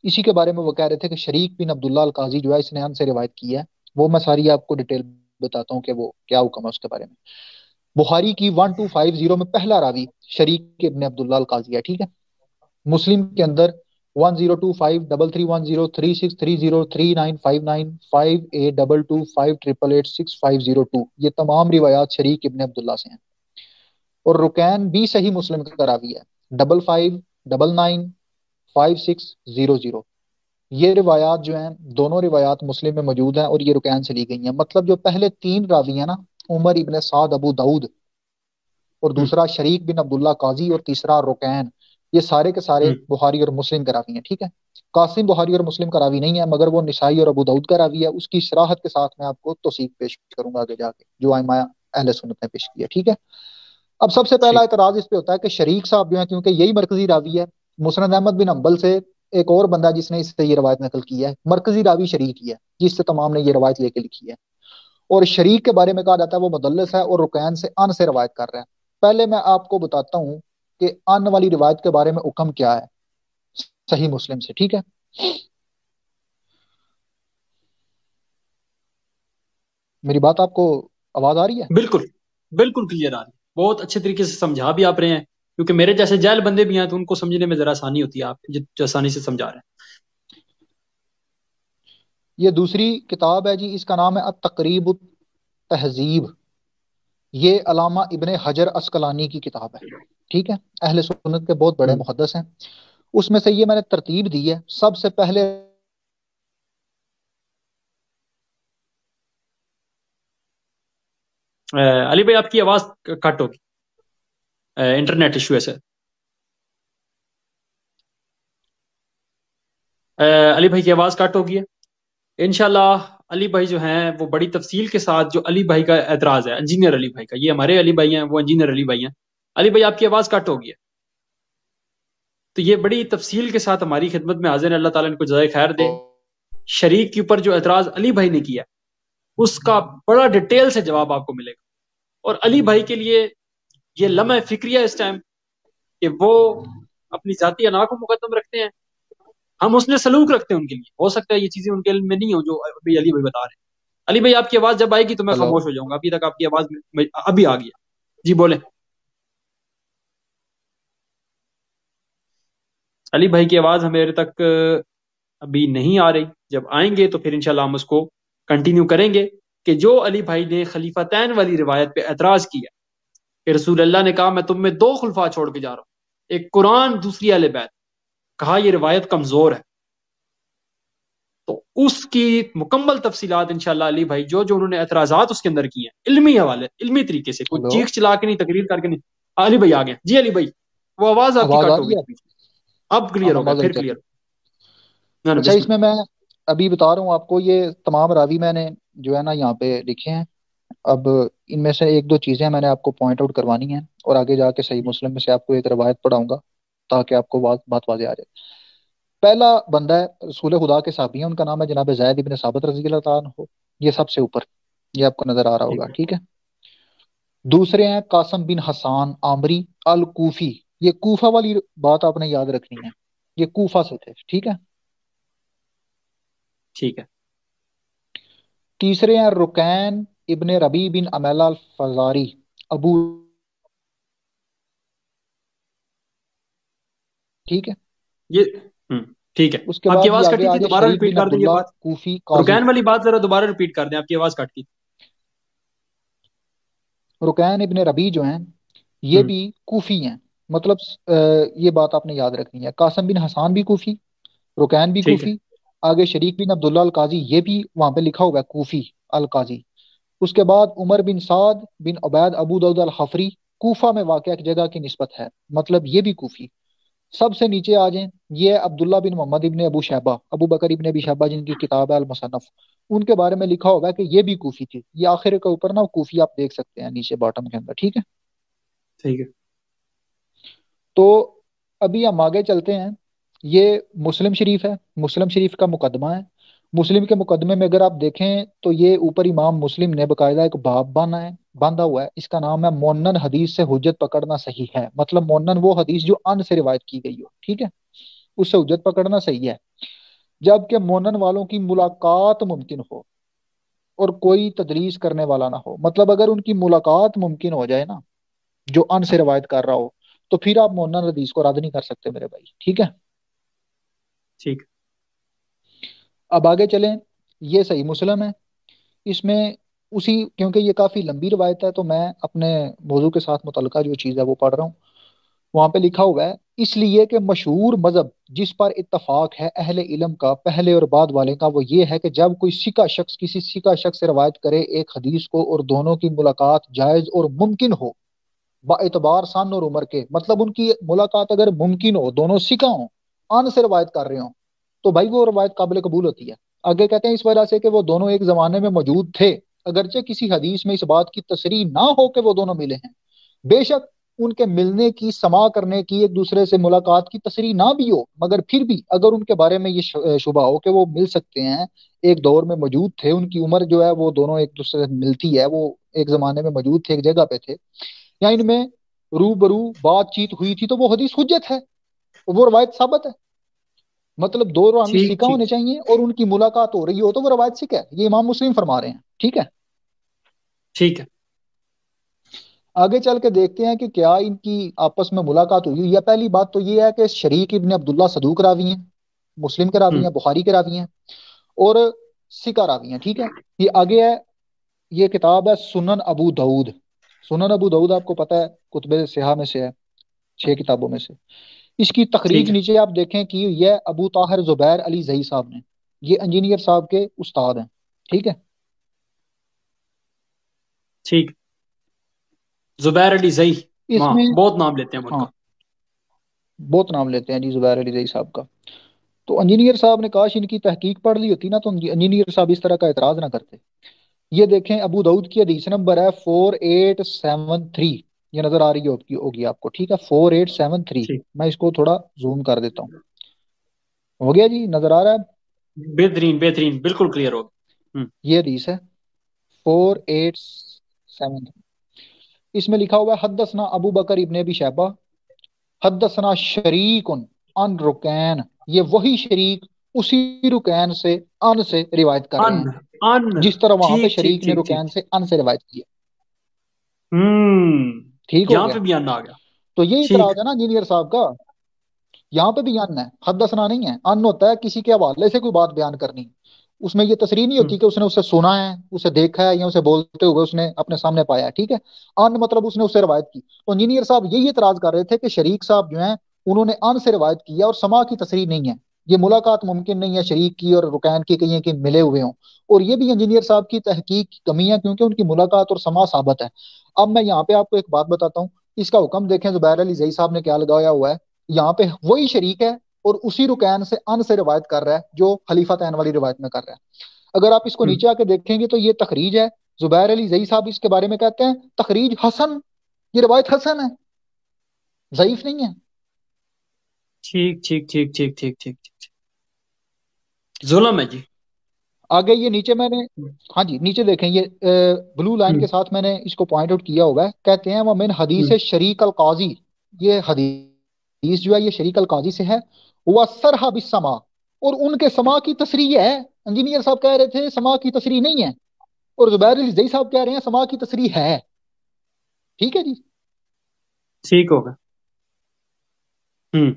اسی کے بارے میں وہ کہہ رہے تھے کہ شریک بن عبداللہ القاضی جو ہے اس نے ہم سے روایت کی ہے، وہ میں ساری آپ کو ڈیٹیل بتاتا ہوں کہ وہ کیا حکم ہے اس کے بارے میں۔ بخاری کی 1250 میں پہلا راوی شریک ابن عبداللہ القاضی ہے، ٹھیک ہے۔ مسلم کے اندر 1025 3310 3630 3959 5822 5888 6502 یہ تمام روایات شریک ابن عبداللہ سے ہیں۔ اور رکین بھی صحیح مسلم کا راوی ہے 5599 5600 یہ روایات جو ہیں دونوں روایات مسلم میں موجود ہیں اور یہ رکین سے لی گئی ہیں۔ مطلب جو پہلے تین راوی ہیں نا، عمر ابن سعد ابو داؤد اور دوسرا شریک بن عبداللہ قاضی اور تیسرا رکین، یہ سارے کے سارے بخاری اور مسلم کا راوی ہیں، ٹھیک ہے۔ قاسم بخاری اور مسلم کا راوی نہیں ہے، مگر وہ نسائی اور ابو داؤد کا راوی ہے۔ اس کی شراحت کے ساتھ میں آپ کو توثیق پیش کروں گا آگے جا کے، جو ائمہ اہل سنت نے پیش کیا، ٹھیک ہے۔ اب سب سے پہلا اعتراض اس پہ ہوتا ہے کہ شریک صاحب جو ہیں، کیونکہ یہی مرکزی راوی ہے، مسند احمد بن حنبل سے ایک اور بندہ جس نے اس سے یہ روایت نقل کی ہے، مرکزی راوی شریک ہی ہے جس سے تمام نے یہ روایت لے کے لکھی ہے۔ اور شریک کے بارے میں کہا جاتا ہے وہ مدلس ہے اور رکین سے ان سے روایت کر رہا ہے۔ پہلے میں آپ کو بتاتا ہوں کہ ان والی روایت کے بارے میں حکم کیا ہے صحیح مسلم سے، ٹھیک ہے۔ میری بات آپ کو آواز آ رہی ہے؟ بالکل بالکل کلیئر آ رہی ہے، بہت اچھے طریقے سے سمجھا بھی آپ رہے ہیں، کیونکہ میرے جیسے جاہل بندے بھی ہیں تو ان کو سمجھنے میں ذرا آسانی ہوتی ہے، آپ جو آسانی سے سمجھا رہے ہیں۔ یہ دوسری کتاب ہے جی، اس کا نام ہے التقریب التہذیب، یہ علامہ ابن حجر عسقلانی کی کتاب ہے، ٹھیک ہے۔ اہل سنت کے بہت بڑے محدث ہیں۔ اس میں سے یہ میں نے ترتیب دی ہے، سب سے پہلے علی بھائی آپ کی آواز کٹ ہوگی، انٹرنیٹ ایشو ہے سر۔ علی بھائی کی آواز کٹ ہوگی ہے انشاءاللہ۔ علی بھائی جو ہیں وہ بڑی تفصیل کے ساتھ، جو علی بھائی کا اعتراض ہے، انجینئر علی بھائی کا، یہ ہمارے علی بھائی ہیں، وہ انجینئر علی بھائی ہیں۔ علی بھائی آپ کی آواز کٹ ہوگی ہے، تو یہ بڑی تفصیل کے ساتھ ہماری خدمت میں حاضر ہیں، اللہ تعالیٰ ان کو جزائے خیر دے۔ شریک کے اوپر جو اعتراض علی بھائی نے کیا اس کا بڑا ڈیٹیل سے جواب آپ کو ملے گا، اور علی بھائی کے لیے یہ لمحہ فکریہ اس ٹائم کہ وہ اپنی ذاتی انا کو مقدم رکھتے ہیں، ہم اس نے سلوک رکھتے ہیں ان کے لیے۔ ہو سکتا ہے یہ چیزیں ان کے علم میں نہیں ہوں جو ابھی علی بھائی بتا رہے ہیں۔ علی بھائی آپ کی آواز جب آئے گی تو میں خاموش ہو جاؤں گا، ابھی تک آپ کی آواز ابھی آ گئی ہے، جی بولیں۔ علی بھائی کی آواز میرے تک ابھی نہیں آ رہی، جب آئیں گے تو پھر انشاءاللہ ہم اس کو کنٹینیو کریں گے کہ جو علی بھائی نے خلیفتین والی روایت پہ اعتراض کیا کہ رسول اللہ نے کہا میں تم میں دو خلفاء چھوڑ کے جا رہا ہوں، ایک قرآن دوسری اہل بیت، کہا یہ روایت کمزور ہے، تو اس کی مکمل تفصیلات انشاءاللہ علی بھائی جو انہوں نے اعتراضات اس کے اندر کی ہیں علمی حوالے، علمی طریقے سے، کوئی چیخ چلا کے نہیں، تقریر کر کے نہیں۔ علی بھائی آ گئے جی۔ علی بھائی وہ آواز آپ کی کٹ ہو گئی، اب کلیئر ہو گیا، پھر کلیئر۔ اچھا، اس میں ابھی بتا رہا ہوں آپ کو، یہ تمام راوی میں نے جو ہے نا یہاں پہ لکھے ہیں۔ اب ان میں سے ایک دو چیزیں میں نے آپ کو پوائنٹ آؤٹ کروانی ہیں، اور آگے جا کے صحیح مسلم میں سے آپ کو ایک روایت پڑھاؤں گا تاکہ آپ کو بات واضح آ جائے۔ پہلا بندہ ہے رسول خدا کے صحابی ہیں، ان کا نام ہے جناب زید بن ثابت رضی اللہ تعالیٰ عنہ، یہ سب سے اوپر، یہ آپ کو نظر آ رہا ہوگا، ٹھیک ہے۔ دوسرے ہیں قاسم بن حسان عامری الکوفی، یہ کوفہ والی بات آپ نے یاد رکھنی ہے، یہ کوفہ سے تھے، ٹھیک ہے۔ ٹھیک ہے۔ تیسرے ہیں رکین ابن ربی بن امیلہ الفزاری ابو، ٹھیک ہے یہ ٹھیک ہے۔ اس کے آپ کی بعد آواز کٹی تھی، آگے دوبارہ شریک ریپیٹ بن کر دیں یہ عبداللہ بات، کوفی قاضی۔ رکین والی بات ذرا دوبارہ ریپیٹ کر دیں، آپ کی آواز کٹ کی۔ رکین ابن ربی جو ہیں یہ بھی کوفی ہیں، مطلب یہ بات آپ نے یاد رکھنی ہے۔ قاسم بن حسان بھی کوفی، رکین بھی کوفی، آگے شریک بن عبداللہ القاضی یہ بھی وہاں پہ لکھا ہوگا کوفی القاضی۔ اس کے بعد عمر بن سعد بن عبید ابو داؤد الحفری، کوفہ میں واقع ایک جگہ کی نسبت ہے، مطلب یہ بھی کوفی۔ سب سے نیچے آ جائیں، یہ ہے عبداللہ بن محمد ابن ابو شیبہ، ابو بکر ابن ابی شیبہ جن کی کتاب ہے المصنف، ان کے بارے میں لکھا ہوگا کہ یہ بھی کوفی تھی، یہ آخر کے اوپر نا کوفی آپ دیکھ سکتے ہیں نیچے باٹم کے اندر، ٹھیک ہے۔ ٹھیک ہے تو ابھی ہم آگے چلتے ہیں، یہ مسلم شریف ہے، مسلم شریف کا مقدمہ ہے۔ مسلم کے مقدمے میں اگر آپ دیکھیں تو یہ اوپر امام مسلم نے باقاعدہ ایک باب باندھا ہوا ہے، اس کا نام ہے مونن حدیث سے حجت پکڑنا صحیح ہے، مطلب مونن وہ حدیث جو ان سے روایت کی گئی ہو، ٹھیک ہے، اس سے حجت پکڑنا صحیح ہے، جبکہ مونن والوں کی ملاقات ممکن ہو اور کوئی تدریس کرنے والا نہ ہو، مطلب اگر ان کی ملاقات ممکن ہو جائے نا جو ان سے روایت کر رہا ہو، تو پھر آپ مونن حدیث کو رد نہیں کر سکتے میرے بھائی، ٹھیک ہے۔ ٹھیک اب آگے چلیں، یہ صحیح مسلم ہے، اس میں اسی کیونکہ یہ کافی لمبی روایت ہے تو میں اپنے موضوع کے ساتھ متعلقہ جو چیز ہے وہ پڑھ رہا ہوں۔ وہاں پہ لکھا ہوا ہے، اس لیے کہ مشہور مذہب جس پر اتفاق ہے اہل علم کا پہلے اور بعد والے کا وہ یہ ہے کہ جب کوئی سکہ شخص کسی سکہ شخص سے روایت کرے ایک حدیث کو اور دونوں کی ملاقات جائز اور ممکن ہو با اعتبار سن اور عمر کے، مطلب ان کی ملاقات اگر ممکن ہو، دونوں سکہ ہوں، ان سے روایت کر رہے ہوں، تو بھائی وہ روایت قابل قبول ہوتی ہے۔ آگے کہتے ہیں اس وجہ سے کہ وہ دونوں ایک زمانے میں موجود تھے، اگرچہ کسی حدیث میں اس بات کی تصریح نہ ہو کہ وہ دونوں ملے ہیں، بے شک ان کے ملنے کی، سما کرنے کی، ایک دوسرے سے ملاقات کی تصریح نہ بھی ہو، مگر پھر بھی اگر ان کے بارے میں یہ شبہ ہو کہ وہ مل سکتے ہیں، ایک دور میں موجود تھے، ان کی عمر جو ہے وہ دونوں ایک دوسرے سے ملتی ہے، وہ ایک زمانے میں موجود تھے، ایک جگہ پہ تھے، یا ان میں روبرو بات چیت ہوئی تھی، تو وہ حدیث حجت ہے، وہ روایت ثابت ہے۔ مطلب دو راوی ٹھیک سکہ ٹھیک ہونے چاہیے اور ان کی ملاقات ہو رہی ہو تو وہ روایت سکہ ہے، یہ امام مسلم فرما رہے ہیں، ٹھیک ہے۔ ٹھیک ہے آگے چل کے دیکھتے ہیں کہ کیا ان کی آپس میں ملاقات ہوئی۔ یا پہلی بات تو یہ ہے کہ شریک ابن عبداللہ صدوق راوی ہیں، مسلم کے راوی ہم، ہیں، بخاری کے راوی ہیں، اور سکہ راوی ہیں، ٹھیک ہے۔ یہ آگے ہے، یہ کتاب ہے سنن ابو داؤد۔ سنن ابو داؤد آپ کو پتہ ہے کتب سیاح میں سے ہے، 6 کتابوں میں سے۔ اس کی ٹھیک تخریج ہے نیچے آپ دیکھیں کہ یہ ابو طاہر زبیر علی زئی صاحب نے، یہ انجینئر صاحب کے استاد ہیں، ٹھیک ہے۔ ٹھیک زبیر علی زئی، اس ماں میں بہت نام لیتے ہیں ان ہاں کا۔ بہت نام لیتے ہیں جی زبیر علی زئی صاحب کا۔ تو انجینئر صاحب نے کاش ان کی تحقیق پڑھ لی ہوتی نا تو انجینئر صاحب اس طرح کا اعتراض نہ کرتے۔ یہ دیکھیں ابو داؤد کی حدیث نمبر ہے 4873، یہ نظر آ رہی ہوگی آپ کو، ٹھیک ہے، 4873۔ ٹھیک میں اس کو تھوڑا زوم کر دیتا ہوں، ہو گیا جی، نظر آ رہا ہے؟ بہترین بہترین، بالکل کلیئر ہو گیا۔ یہ حدیث ہے 4873، اس میں لکھا ہوا ہے حدثنا ابو بکر ابن ابی شیبہ حدثنا شریک ان رکین، یہ وہی شریک اسی رکین سے ان سے روایت کر رہے ان ہیں، ان جس طرح وہاں پہ ٹھیک ٹھیک شریک نے ٹھیک ٹھیک رکین سے ان سے روایت کی ہے، ہم، ٹھیک ہو یہاں گیا۔ پہ بھی ان آ گیا۔ تو یہ ٹھیک اعتراض ہے نا انجینئر صاحب کا، یہاں پہ بھی ان ہے، حدثنا نہیں ہے، ان ہوتا ہے کسی کے حوالے سے کوئی بات بیان کرنی، اس میں یہ تصریح نہیں ہم، ہوتی کہ اس نے اسے سنا ہے، اسے دیکھا ہے، یا اسے بولتے ہوئے اس نے اپنے سامنے پایا ہے، ٹھیک ہے۔ ان مطلب اس نے اس سے روایت کی۔ تو انجینئر صاحب یہی اعتراض کر رہے تھے کہ شریک صاحب جو ہیں انہوں نے ان سے روایت کی ہے اور سما کی تصریح نہیں ہے، یہ ملاقات ممکن نہیں ہے شریک کی اور رکین کی کہیں کہ ملے ہوئے ہوں، اور یہ بھی انجینئر صاحب کی تحقیق کی کمی ہے کیونکہ ان کی ملاقات اور سما ثابت ہے۔ اب میں یہاں پہ آپ کو ایک بات بتاتا ہوں، اس کا حکم دیکھیں زبیر علی زئی صاحب نے کیا لگایا ہوا ہے، یہاں پہ وہی شریک ہے اور اسی رکین سے ان سے روایت کر رہا ہے جو خلیفہ تین والی روایت میں کر رہا ہے۔ اگر آپ اس کو ہم، نیچے آ کے دیکھیں گے تو یہ تخریج ہے، زبیر علی زئی صاحب اس کے بارے میں کہتے ہیں تخریج حسن، یہ روایت حسن ہے، ضعیف نہیں ہے۔ ٹھیک ٹھیک ٹھیک ٹھیک ٹھیک ٹھیک ٹھیک ظلم ہے جی۔ آگے یہ نیچے میں نے، ہاں جی نیچے دیکھیں، یہ بلو لائن ہم، کے ساتھ میں نے اس کو پوائنٹ آؤٹ کیا ہوا ہے، کہتے ہیں وَمِنْ حدیث ہم، شریک القاضی، یہ حدیث جو ہے یہ شریک القاضی سے ہے، وَصَرْحَ بِالسَّمَا، اور ان کے سما کی تصریح ہے۔ انجینئر صاحب کہہ رہے تھے سما کی تصریح نہیں ہے، اور زبیر علی زئی صاحب کہہ رہے ہیں سما کی تصریح ہے، ٹھیک ہے جی۔ ٹھیک ہوگا۔ ہم،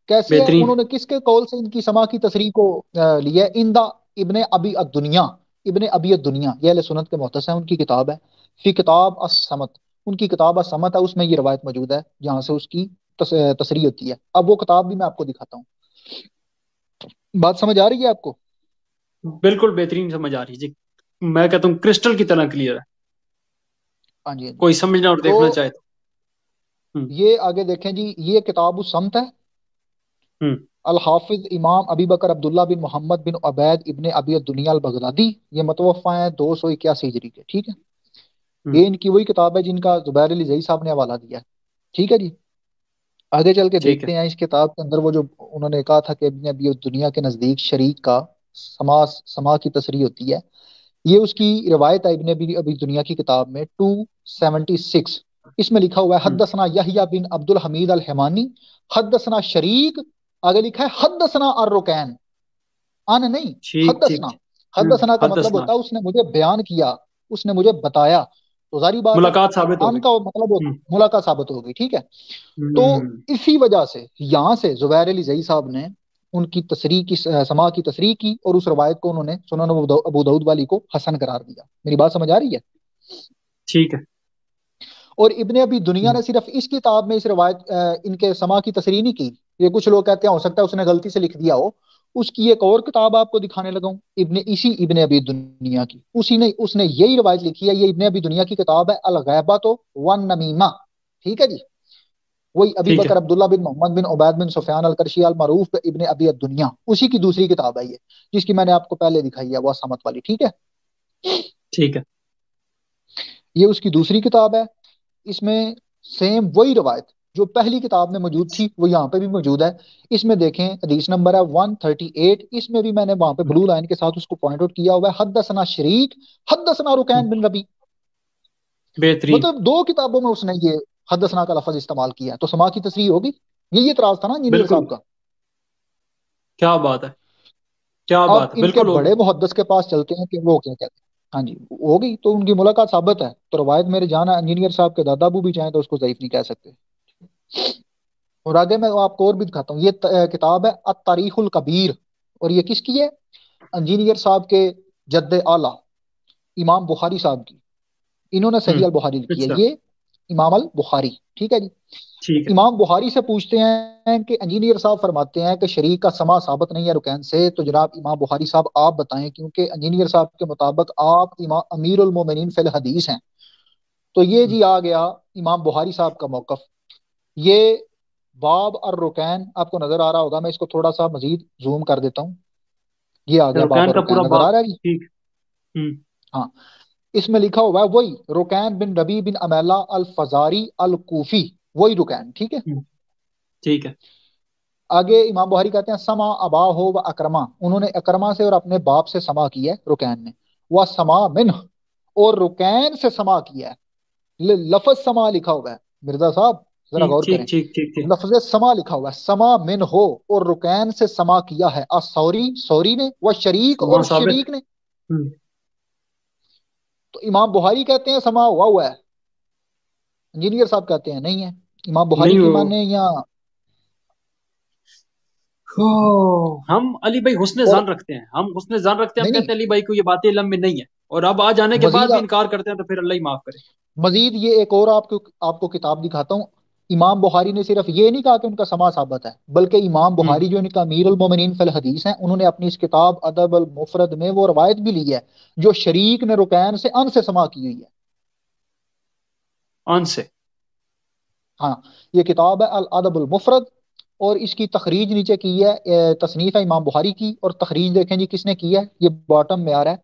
کیسے ہے، بہترین۔ انہوں نے کس کے قول سے ان کی سما کی تصریح کو لیا ہے؟ اندا ابن ابی الدنیا، ابن ابی الدنیا یہ اہل سنت کے محدث ہیں، ان کی کتاب ہے فی کتاب الصمت، ان کی کتاب الصمت ہے، اس میں یہ روایت موجود ہے جہاں سے اس کی تصریح ہوتی ہے۔ اب وہ کتاب بھی میں آپ کو دکھاتا ہوں، بات سمجھ آ رہی ہے آپ کو؟ بالکل بہترین سمجھ آ رہی ہے جی، میں کہتا ہوں کرسٹل کی طرح کلیئر ہے، ہاں جی ہاں جی۔ کوئی سمجھنا اور تو دیکھنا چاہے تو۔ ہم، یہ آگے دیکھیں جی، یہ کتاب الصمت ہے، ہم، الحافظ امام ابی بکر عبداللہ بن محمد بن عبید ابن ابی الدنیا البغدادی، یہ متوفى ہیں 281 ہجری کے، ٹھیک ہے. ہم، یہ ان کی وہی کتاب ہے جن کا زبیر علی زئی صاحب نے حوالہ دیا ہے، ٹھیک ہے جی. آگے چل کے ٹھیک ہے. دیکھتے ہیں اس کتاب کے اندر وہ جو انہوں نے کہا تھا کہ ابن ابی الدنیا کے نزدیک شریک کا سما کی تصریح ہوتی ہے. یہ اس کی روایت ہے ابن ابی دنیا کی کتاب میں 276. اس میں لکھا ہوا ہے ہم، حدثنا یحییٰ بن عبد الحمید الحمانی حدثنا شریک، آگے لکھا ہے حدثنا الرکین، ان نہیں، ٹھیک ٹھیک حدثنا. ٹھیک. حدثنا کا مطلب حدثنا ہوتا ہے اس نے مجھے بیان کیا، اس نے مجھے بتایا. تو ظاہری بات ہے ملاقات ثابت ہو ان گئی. کا مطلب ہوتا ہم، ملاقات ثابت ہو گئی، ٹھیک ہے. تو ہم، اسی وجہ سے یہاں سے زبیر علی زئی صاحب نے ان کی تصریح کی سما کی تصریح کی، اور اس روایت کو انہوں نے سنن ابو داؤد والی کو حسن قرار دیا. میری بات سمجھ آ رہی ہے؟ ٹھیک ہے. اور ابن ابی دنیا ہم، نے صرف اس کتاب میں اس روایت ان کے سما کی تصریح نہیں کی. یہ کچھ لوگ کہتے ہیں ہو سکتا ہے اس نے غلطی سے لکھ دیا ہو. اس کی ایک اور کتاب آپ کو دکھانے لگا ہوں ابن ابی دنیا کی، اس نے یہی روایت لکھی ہے. یہ ابن ابی دنیا کی کتاب ہے الغیبۃ والنمیمہ، ٹھیک ہے جی. وہی ابی ٹھیک ہے. بکر عبداللہ بن محمد بن عبید بن سفیان القرشی المعروف ابن ابی الدنیا، اسی کی دوسری کتاب ہے یہ، جس کی میں نے آپ کو پہلے دکھائی ہے وہ سمت والی، ٹھیک ہے. ٹھیک ہے. یہ اس کی دوسری کتاب ہے. اس میں سیم وہی روایت جو پہلی کتاب میں موجود تھی وہ یہاں پہ بھی موجود ہے. اس میں دیکھیں حدیث نمبر ہے 138. اس میں بھی میں نے وہاں پہ بلو لائن کے ساتھ اس کو پوائنٹ آؤٹ کیا ہوا ہے حدثنا شریک حدثنا رکین بن ربی. بہترین. مطلب دو کتابوں میں اس نے یہ حدثنا کا لفظ استعمال کیا ہے، تو سما کی تصریح ہوگی. یہی اعتراض تھا نا انجینئر بالکل. صاحب کا. کیا بات ہے، کیا اب بات ہے. ان کے بالکل ہوگی. بڑے محدث کے پاس چلتے ہیں کہ وہ کیا کہتے ہیں. ہاں جی ہوگی، تو ان کی ملاقات ثابت ہے. تو روایت میرے جانا انجینئر صاحب کے دادا ابو بھی چاہیں تو اس کو ضعیف نہیں کہہ سکتے. اور آگے میں آپ کو اور بھی دکھاتا ہوں. یہ کتاب ہے التاریخ الکبیر، اور یہ کس کی ہے؟ انجینئر صاحب کے جد اعلیٰ امام بخاری صاحب کی. انہوں نے ہم، صحیح البخاری لکھی ہے. اچھا. یہ امام البخاری، ٹھیک ہے جی. ٹھیک ہے. امام بخاری سے پوچھتے ہیں کہ انجینئر صاحب فرماتے ہیں کہ شریک کا سما ثابت نہیں ہے رکین سے. تو جناب امام بخاری صاحب آپ بتائیں، کیونکہ انجینئر صاحب کے مطابق آپ امیر المومنین فی الحدیث ہیں. تو یہ جی آ گیا امام بخاری صاحب کا موقف. یہ باب الرکین آپ کو نظر آ رہا ہوگا، میں اس کو تھوڑا سا مزید زوم کر دیتا ہوں. یہ آ گیا باب رکین کا الرکین، پورا نظر باب. آ رہا ہے جی؟ ٹھیک. ہم، ہاں. اس میں لکھا ہوا ہے وہی رکین بن ربی بن امیلہ الفزاری الکوفی، وہی رکین، ٹھیک ہے. ہم، ٹھیک ہے. آگے امام بخاری کہتے ہیں سما ابا ہو و اکرما، انہوں نے اکرما سے اور اپنے باپ سے سما کیا ہے رکین نے. وہ سما منہ، اور رکین سے سما کیا ہے. لفظ سما لکھا ہوا ہے مرزا صاحب، ذرا ٹھیک غور ٹھیک کریں. ٹھیک ٹھیک ٹھیک. لفظ سما لکھا ہوا ہے، سما من ہو، اور رکین سے سما کیا ہے سوری نے، وہ شریک وہاں اور ثابت. شریک نے. ہم، تو امام بخاری کہتے ہیں سما ہوا ہے، انجینئر صاحب کہتے ہیں نہیں ہے. امام بخاری نہیں کی ہو. ماننے یا ہم علی بھائی حسن اور ظن رکھتے ہیں، ہم حسن ظن رکھتے ہیں. ہم نہیں کہتے نہیں ہیں علی بھائی کو یہ باتیں علم میں نہیں ہے، اور اب آ جانے کے بعد مزید بھی انکار کرتے ہیں تو پھر اللہ ہی معاف کرے. مزید یہ ایک اور آپ کو کتاب دکھاتا ہوں. امام بخاری نے صرف یہ نہیں کہا کہ ان کا سما ثابت ہے، بلکہ امام ہم، بخاری جو ان کا امیر المومنین فی الحدیث ہیں، انہوں نے اپنی اس کتاب ادب المفرد میں وہ روایت بھی لی ہے جو شریک نے رکین سے ان سے سما کی ہوئی ہے. ان سے. ہاں یہ کتاب ہے الادب المفرد، اور اس کی تخریج نیچے کی ہے، تصنیف ہے امام بخاری کی، اور تخریج دیکھیں جی کس نے کی ہے. یہ باٹم میں آ رہا ہے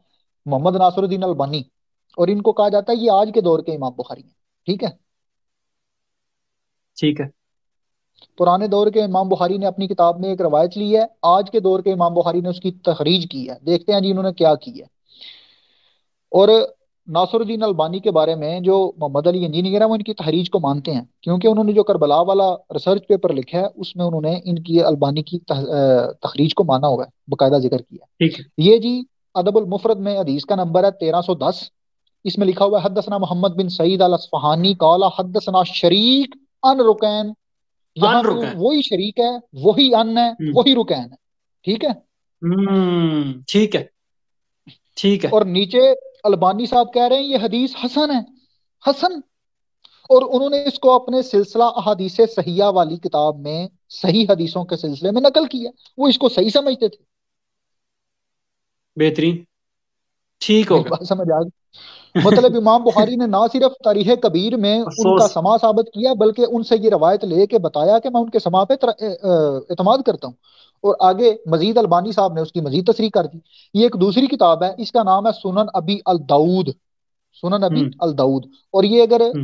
محمد ناصر الدین البانی، اور ان کو کہا جاتا ہے یہ آج کے دور کے امام بخاری ہیں، ٹھیک ہے. ٹھیک ہے. پرانے دور کے امام بخاری نے اپنی کتاب میں ایک روایت لی ہے، آج کے دور کے امام بخاری نے اس کی تخریج کی ہے. دیکھتے ہیں جی انہوں نے کیا کی ہے. اور ناصر الدین البانی کے بارے میں جو محمد علی انجینئر ہیں وہ ان کی تحریج کو مانتے ہیں، کیونکہ انہوں نے جو کربلا والا ریسرچ پیپر لکھا ہے اس میں انہوں نے ان کی البانی کی تخریج کو مانا ہوا ہے، باقاعدہ ذکر کیا ہے. ٹھیک ہے. یہ جی ادب المفرد میں حدیث کا نمبر ہے 1310. اس میں لکھا ہوا ہے حدثنا محمد بن سعید الاصفہانی قال حدثنا شریک ان رکین. یہاں ان بھی رکین. وہی شریک ہے، وہی ان ہے، ہم، وہی رکین ہے، ٹھیک ہے. ٹھیک ہے. ٹھیک ہے. اور نیچے البانی صاحب کہہ رہے ہیں یہ حدیث حسن ہے، حسن. اور انہوں نے اس کو اپنے سلسلہ احادیث صحیحہ والی کتاب میں صحیح حدیثوں کے سلسلے میں نقل کیا. وہ اس کو صحیح سمجھتے تھے. بہترین. ٹھیک میری ہوگا. بات سمجھ آ گئی؟ مطلب امام بخاری نے نہ صرف تاریخ کبیر میں ان کا افسوس. سما ثابت کیا بلکہ ان سے یہ روایت لے کے بتایا کہ میں ان کے سما پہ اعتماد کرتا ہوں، اور آگے مزید البانی صاحب نے اس کی مزید تصریح کر دی. یہ ایک دوسری کتاب ہے، اس کا نام ہے سنن ابی الداؤد، سنن ابی ہم، الداؤد. اور یہ اگر ہم،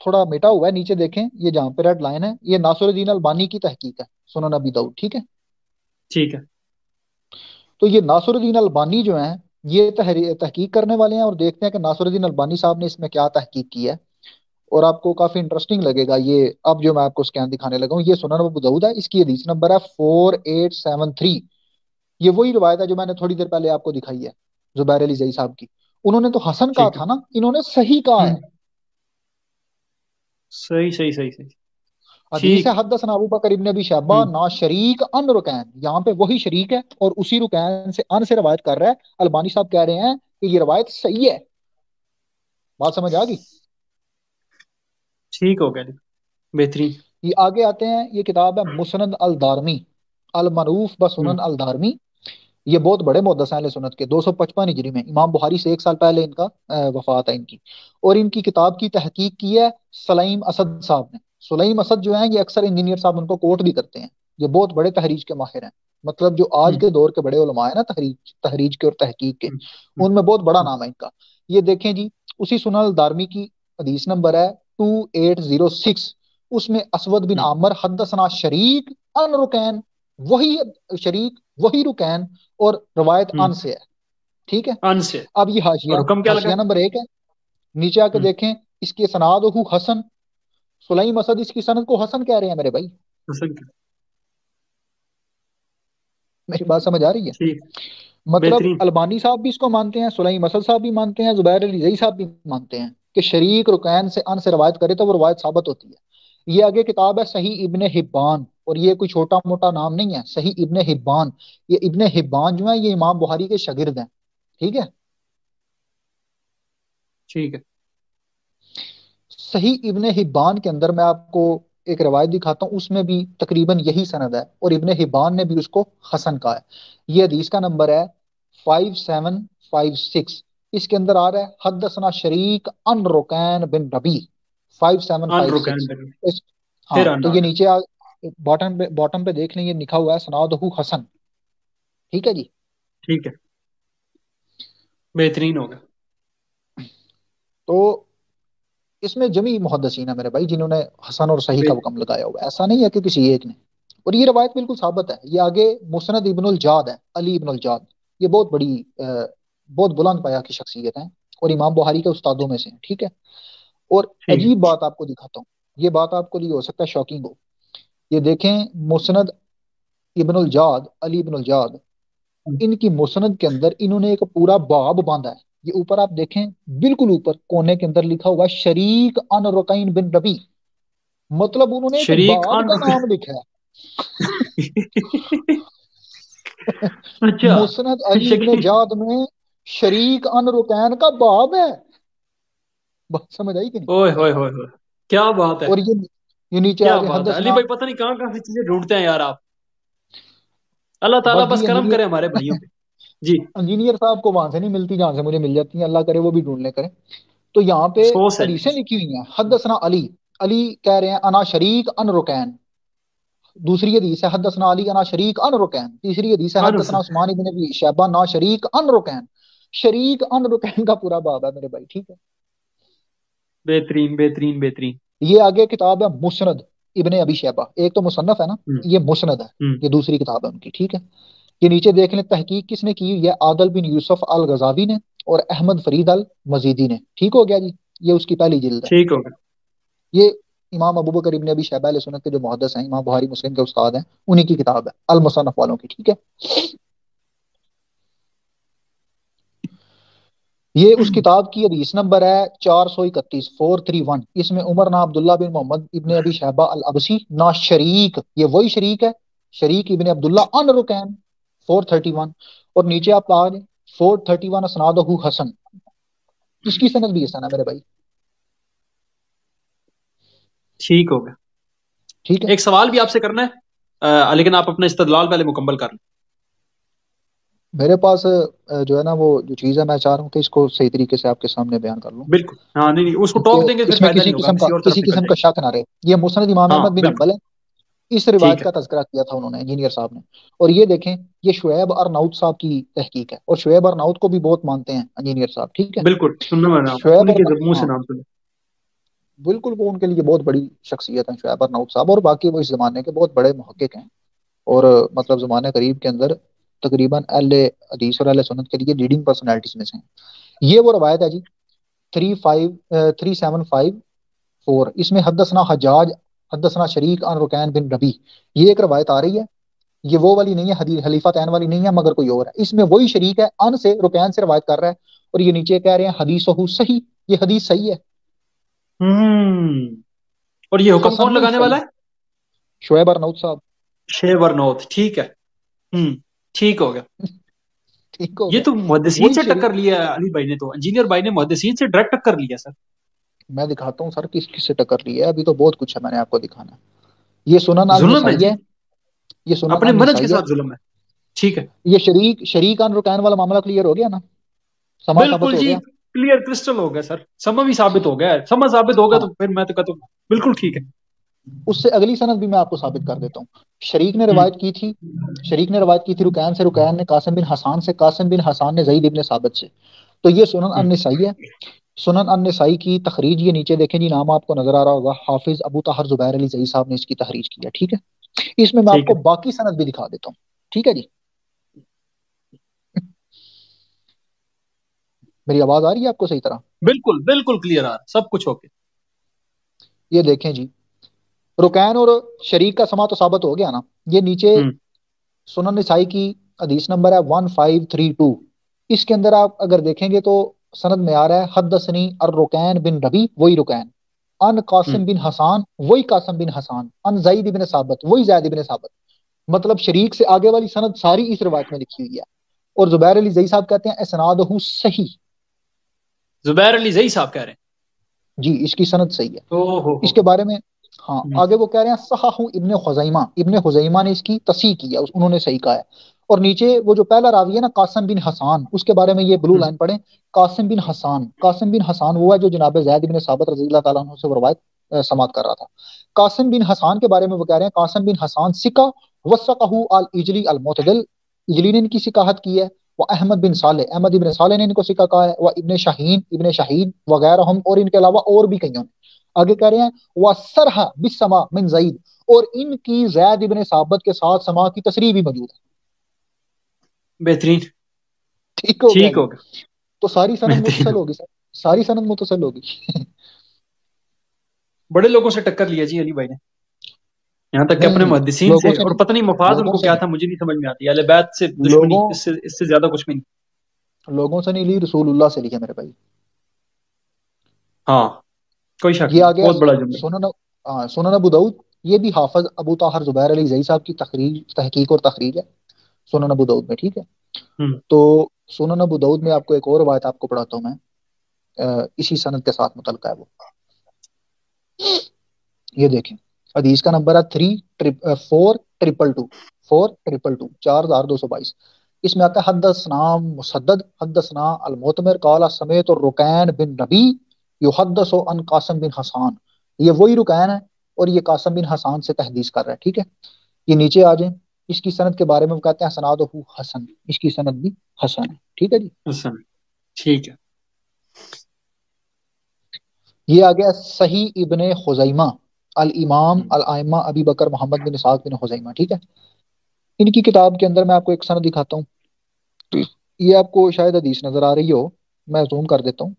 تھوڑا میٹا ہوا ہے، نیچے دیکھیں یہ جہاں پہ ریڈ لائن ہے، یہ ناصر الدین البانی کی تحقیق ہے سنن ابی داؤد. ٹھیک ہے، ٹھیک ہے. تو یہ ناصر الدین البانی جو ہیں یہ تحقیق کرنے والے ہیں، اور دیکھتے ہیں کہ ناصر الدین البانی صاحب نے اس میں کیا تحقیق کی ہے. اور آپ کو کافی انٹرسٹنگ لگے گا یہ. اب جو میں آپ کو اسکین دکھانے لگا ہوں یہ سنن ابو داؤد ہے، اس کی حدیث نمبر ہے 4873. یہ وہی روایت ہے جو میں نے تھوڑی دیر پہلے آپ کو دکھائی ہے زبیر علی زئی صاحب کی. انہوں نے تو حسن کہا ٹھیک ہے. تھا نا، انہوں نے صحیح کہا ہم، ہے. صحیح صحیح صحیح صحیح. حدیث ہے ٹھیک. حدثنا ابو بکر ابن ابی شیبہ ہم، نا شریک ان رکین، یہاں پہ وہی شریک ہے اور اسی رکین سے ان سے روایت کر رہا ہے. البانی صاحب کہہ رہے ہیں کہ یہ روایت صحیح ہے. بات سمجھ آ گئی؟ ٹھیک ہو گیا جی. بہترین. یہ آگے آتے ہیں، یہ کتاب ہے مسند الدارمی المعروف ہم، بسنن الدارمی. یہ بہت بڑے محدث ہیں اہل سنت کے، 255 ہجری میں، امام بخاری سے 1 سال پہلے ان کا وفات ہے ان کی. اور ان کی کتاب کی تحقیق کی ہے سلیم اسد صاحب نے. سلیم اسد جو ہیں یہ اکثر انجینئر صاحب ان کو کوٹ بھی کرتے ہیں. یہ بہت بڑے تحریج کے ماہر ہیں، مطلب جو آج ہم، کے دور کے بڑے علماء ہیں نا تحریج کے اور تحقیق کے، ہم، ان میں بہت بڑا ہم، نام ہے ان کا. یہ دیکھیں جی، اسی سنن الدارمی کی حدیث نمبر ہے 2806. اس میں اسود بن ہم، عامر حدثنا شریک ان رکین، وہی شریک وہی رکین، اور روایت ہم. ان سے ہے. ٹھیک ہے، ان سے. اب یہ اور حکم کیا لگا؟ حاشیہ نمبر 1 ہے، نیچے آ کے ہم، دیکھیں اس کے سناد حسن. سلیم اسد اس کی سند کو حسن کہہ رہے ہیں میرے بھائی. حسن کا. میری بات سمجھ آ رہی ہے؟ ٹھیک. مطلب بہترین. البانی صاحب بھی اس کو مانتے ہیں، سلیم اسد صاحب بھی مانتے ہیں، زبیر علی زئی صاحب بھی مانتے ہیں کہ شریک رکین سے ان سے روایت کرے تو وہ روایت ثابت ہوتی ہے. یہ آگے کتاب ہے صحیح ابن حبان، اور یہ کوئی چھوٹا موٹا نام نہیں ہے، صحیح ابن حبان. یہ ابن حبان جو ہے یہ امام بخاری کے شاگرد ہیں. ٹھیک ہے، ٹھیک ہے. صحیح ابن حبان کے اندر میں آپ کو ایک روایت دکھاتا ہوں، اس میں بھی تقریباً یہی سند ہے، اور ابن حبان نے بھی اس کو حسن کہا ہے. یہ حدیث کا نمبر ہے 5756. اس کے اندر آ رہا ہے حدثنا شریک ان رکین بن ربی. ان 5756. رکن. ہاں پھر ان تو آ یہ گیا. نیچے باٹم پہ دیکھ لیں، یہ لکھا ہوا ہے سنادہ حسن. ٹھیک ہے جی. ٹھیک ہے. بہترین ہوگا. تو اس میں جمی محدثین ہے میرے بھائی جنہوں نے حسن اور صحیح کا حکم لگایا ہوا ہے، ایسا نہیں ہے کہ کسی ایک نے. اور یہ روایت بالکل ثابت ہے. یہ آگے مسند ابن الجاد ہے، علی ابن الجاد. یہ بہت بڑی بہت بلند پایا کی شخصیت ہیں اور امام بخاری کے استادوں میں سے ہیں. ٹھیک ہے، اور ٹھیک ہے. عجیب بات آپ کو دکھاتا ہوں، یہ بات آپ کو لیے ہو سکتا ہے شاکنگ ہو. یہ دیکھیں مسند ابن الجاد، علی ابن الجاد، ان کی مسند کے اندر انہوں نے ایک پورا باب باندھا ہے. یہ اوپر آپ دیکھیں بالکل اوپر کونے کے اندر لکھا ہوا شریک ان رکین بن ربی. مطلب انہوں نے ایک شریک باب ان کا رکن. نام لکھا ہے. اچھا. مسند علی ابن شکی. جاد میں شریک ان رکین کا باب ہے. بات سمجھ آئی کہ نہیں؟ اوئے ہوئے ہوئے ہوئے. کیا بات ہے. اور یہ نیچے کیا آگے بات ہے علی حدثنا. بھائی، پتہ نہیں کہاں کہاں سے چیزیں ڈھونڈتے ہیں یار آپ. اللہ تعالیٰ بس بس جی کرم کرے ہمارے بھائیوں پہ. جی. انجینئر صاحب کو وہاں سے نہیں ملتی جہاں سے مجھے مل جاتی ہیں، اللہ کرے وہ بھی ڈھونڈ لے کریں. تو یہاں پہ افسوس ہے. حدیثیں لکھی ہوئی ہیں حدثنا علی. علی کہہ رہے ہیں انا شریک ان رکین. دوسری حدیث ہے حدثنا علی انا شریک ان رکین. تیسری حدیث ہے ان حدثنا عثمان ابن ابی شیبہ نا شریک ان رکین. شریک ان رکین کا پورا باب ہے میرے بھائی. ٹھیک ہے، بہترین بہترین بہترین. یہ آگے کتاب ہے مسند ابن ابی شیبہ. ایک تو مصنف ہے نا، ہم، یہ مسند ہے، ہم. یہ دوسری کتاب ہے ان کی. ٹھیک ہے، یہ نیچے دیکھ لیں تحقیق کس نے کی. یہ عادل بن یوسف الغزاوی نے اور احمد فرید المزیدی نے. ٹھیک ہو گیا جی، یہ اس کی پہلی جلد ہے. ٹھیک ہوگا. یہ امام ابو بکر ابن ابی شیبہ علیہ سنت کے جو محدث ہیں، امام بخاری مسلم کے استاد ہیں، انہی کی کتاب ہے المصنف والوں کی. ٹھیک ہے، یہ اس کتاب کی حدیث نمبر ہے 431 431. اس میں عمر نا عبداللہ بن محمد ابن ابی شیبہ الابسی نا شریک، یہ وہی شریک ہے، شریک ابن عبداللہ ان رکین 431. اور نیچے آپ آ گئے 431 اسنادہ حسن. اس کی سند بھی حسن ہے میرے بھائی. ٹھیک ہوگا. ٹھیک ہے، ایک سوال بھی آپ سے کرنا ہے لیکن آپ اپنا استدلال پہلے مکمل کر لیں. میرے پاس جو ہے نا وہ جو چیز ہے میں چاہ رہا ہوں کہ اس کو صحیح طریقے سے آپ کے سامنے بیان کر لوں بالکل ہاں نہیں نہیں اس کو ٹوک کہ دیں گے پھر اس میں فائدہ نہیں ہوگا، ہم کسی اور طرف نکل قسم جائیں کا گے۔ شک نہ رہے۔ یہ مسند امام ہاں احمد بن بالکل حنبل ہے، اس ٹھیک روایت ہے کا تذکرہ کیا تھا انہوں نے انجینئر صاحب نے، اور یہ دیکھیں یہ شعیب ارناؤت صاحب کی تحقیق ہے، اور شعیب ارناؤت کو بھی بہت مانتے ہیں انجینئر صاحب، ٹھیک ہے۔ بالکل سننا میں نام شعیب انہیں کے منہ سے ہاں نام سنے۔ بالکل، وہ ان کے لیے بہت بڑی شخصیت ہیں شعیب ارناؤت صاحب، اور باقی وہ اس زمانے کے بہت بڑے محقق ہیں، اور مطلب زمانے قریب کے اندر تقریباً اہل حدیث اور اہل سنت کے لیے لیڈنگ پرسنالٹیز میں سے ہیں۔ یہ وہ روایت ہے جی 3754، اس میں حدثنا حجاج حدثنا شریک عن رکین بن ربی، یہ ایک روایت آ رہی ہے، یہ وہ والی نہیں ہے، حدیث خلیفہ تین والی نہیں ہے، مگر کوئی اور ہے، اس میں وہی شریک ہے ان سے رکین سے روایت کر رہا ہے، اور یہ نیچے کہہ رہے ہیں حدیث صحیح، یہ حدیث صحیح ہے، اور یہ حکم حسن کون نہیں لگانے صحیح۔ والا ہے؟ شعیب ارناؤت صاحب، شیب ارنوت، ٹھیک ہے ٹھیک ہو گیا۔ ٹھیک ہو یہ گیا، تو محدثین وہی سے شریک۔ ٹکر لیا ہے علی بھائی نے، تو انجینئر بھائی نے محدثین سے ڈائریکٹ ٹکر لیا سر۔ میں دکھاتا ہوں سر کس کس سے ٹکر لی ہے، ابھی تو بہت کچھ ہے میں نے آپ کو دکھانا ہے۔ یہ سنن ظلم ہے النسائی جی، ہے، یہ سنن اپنے منج کے النسائی ہے، ساتھ ظلم ہے، ٹھیک ہے یہ شریک ان رکین والا معاملہ کلیئر ہو گیا نا، سما ثابت بالکل ہو جی، گیا۔ کلیئر کرسٹل ہو گیا سر، سما بھی ثابت ہو گیا ہے، سما ثابت ہو گیا ہاں، تو پھر میں تو کہتا ہوں بالکل ٹھیک ہے۔ اس سے اگلی سند بھی میں آپ کو ثابت کر دیتا ہوں۔ شریک نے ہوں روایت کی تھی، شریک نے روایت کی تھی رکین سے، رکین نے قاسم بن حسان سے، قاسم بن حسان نے زید ابن ثابت سے، تو یہ سنن ہوں النسائی ہے۔ سنن النسائی کی تخریج یہ نیچے دیکھیں جی، نام آپ کو نظر آ رہا ہوگا، حافظ ابو طاہر زبیر علی زئی صاحب نے اس کی تخریج کی ہے، ٹھیک ہے۔ اس میں آپ ٹھیک کو ہے باقی سند بھی دکھا دیتا ہوں، ٹھیک ہے جی۔ میری آواز آ رہی ہے آپ کو صحیح طرح؟ بالکل بالکل کلیئر آ رہا ہے، سب کچھ اوکے۔ یہ دیکھیں جی، رکین اور شریک کا سما تو ثابت ہو گیا نا، یہ نیچے ہوں سنن نسائی کی حدیث نمبر ہے 1532، اس کے اندر آپ اگر دیکھیں گے تو سند میں آ رہا ہے حدثنی الرکین بن ربی، وہی رکین، ان ہوں قاسم بن حسان، وہی قاسم بن حسان، ان زید بن ثابت، وہی زید بن ثابت، مطلب شریک سے آگے والی سند ساری اس روایت میں لکھی ہوئی ہے، اور زبیر علی زئی صاحب کہتے ہیں اسنادہ صحیح، زبیر علی زئی صاحب کہہ رہے جی اس کی سند صحیح ہے۔ ہیں، او ہو اس کے بارے میں ہاں ہوں آگے وہ کہہ رہے ہیں صحاح ابن خزیمہ، ابن خزیمہ نے اس کی تصحیح کی ہے، انہوں نے صحیح کہا ہے، اور نیچے وہ جو پہلا راوی ہے نا قاسم بن حسان، اس کے بارے میں یہ بلو ہوں لائن پڑھیں، قاسم بن حسان، قاسم بن حسان وہ ہے جو جناب زید بن ثابت رضی اللہ تعالیٰ عنہ سے وہ روایت سماعت کر رہا تھا۔ قاسم بن حسان کے بارے میں وہ کہہ رہے ہیں قاسم بن حسان سکہ وثقہ الاجلی المعتدل، اجلی نے ان کی سکاہت کی ہے، وہ احمد بن صالح، احمد ابن صالح نے ان کو سکہ کہا ہے، وہ ابن شاہین وغیرہ ہم، اور ان کے علاوہ اور بھی کئیوں نے۔ آگے کہہ رہے ہیں وَسَرْحَ بِالسَّمَا مِن زید، اور ان کی زید ابن ثابت کے ساتھ سما کی تصریح بھی موجود ہے، بہترین، ٹھیک ہو گیا ٹھیک جی۔ ہو گیا، تو ساری سند بہترین متصل ہو ہوگی سر، ساری سند متصل ہوگی۔ بڑے لوگوں سے ٹکر لیا جی علی بھائی نے، یہاں تک کہ اپنے نہیں محدثین لوگوں سے، سے اور نہیں، پتہ نہیں مفاد ان لوگوں کو سے کیا نہیں، تھا مجھے نہیں سمجھ میں آتی، اہل بیت سے دشمنی، لوگوں اس سے زیادہ کچھ بھی نہیں۔ لوگوں سے نہیں لی، رسول اللہ سے لی ہے میرے بھائی۔ ہاں کوئی شک یہ نہیں، آ گیا بہت بڑا جملہ۔ سنن ابو داؤد، یہ بھی حافظ ابو طاہر زبیر علی زئی صاحب کی تحقیق اور تخریج ہے سنن ابو داؤد میں، ٹھیک ہے۔ ہوں تو سنن ابو داؤد میں آپ کو ایک اور روایت آپ کو پڑھاتا ہوں میں، اسی سند کے ساتھ متعلقہ ہے وہ، یہ دیکھیں حدیث کا نمبر ہے 4222 4222، اس میں آتا ہے حدثنا مسدد حدثنا المعتمر قال سمیت الرکین بن نبی یحدث عن قاسم بن حسان، یہ وہی رکین ہے اور یہ قاسم بن حسان سے تحدیث کر رہا ہے، ٹھیک ہے۔ یہ نیچے آ جائیں، اس کی سند کے بارے میں وہ کہتے ہیں سنادہ حسن، اس کی سند بھی حسن ہے، ٹھیک ہے جی۔ حسن، ٹھیک ہے یہ آ گیا صحیح ابن خزیمہ الامام الائمہ ابی بکر محمد بن اسحاق بن خزیمہ، ٹھیک ہے۔ ان کی کتاب کے اندر میں آپ کو ایک سند دکھاتا ہوں، یہ آپ کو شاید حدیث نظر آ رہی ہو، میں زوم کر دیتا ہوں،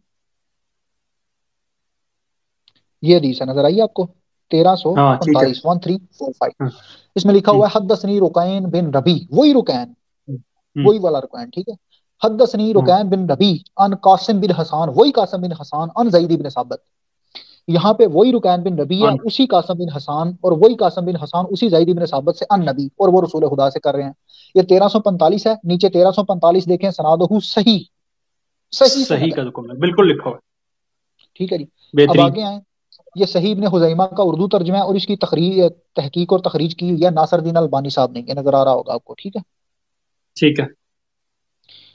یہ حدیث ہے، نظر آئی آپ کو ہاں ٹھیک ہے 1345 1345، ہاں اس میں لکھا ہوں ہوا ہے حدثنی رکین بن ربی، وہی رکین، ہوں وہی والا رکین، ٹھیک ہے۔ حدثنی ہوں رکین بن ربی ان قاسم بن حسان، وہی قاسم بن حسان، ان زید بن ثابت، یہاں پہ وہی رکین بن ربی ہے، ان اسی قاسم بن حسان، اور وہی قاسم بن حسان اسی زید بن ثابت سے ان نبی، اور وہ رسول خدا سے کر رہے ہیں۔ یہ 1345 ہے، نیچے 1345 دیکھیں سنادہ صحیح، صحیح صحیح سند ہے، کا حکم ہے، بالکل لکھا ہوا ٹھیک ہے جی۔ ہے، اب بہترین۔ آگے آئیں، یہ صحیح ابن خزیمہ کا اردو ترجمہ ہے، اور اس کی تحقیق اور تخریج کی ہوئی ہے ناصر الدین البانی صاحب نے، یہ نظر آ رہا ہوگا آپ کو، ٹھیک ہے۔ ٹھیک ہے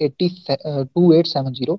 2870।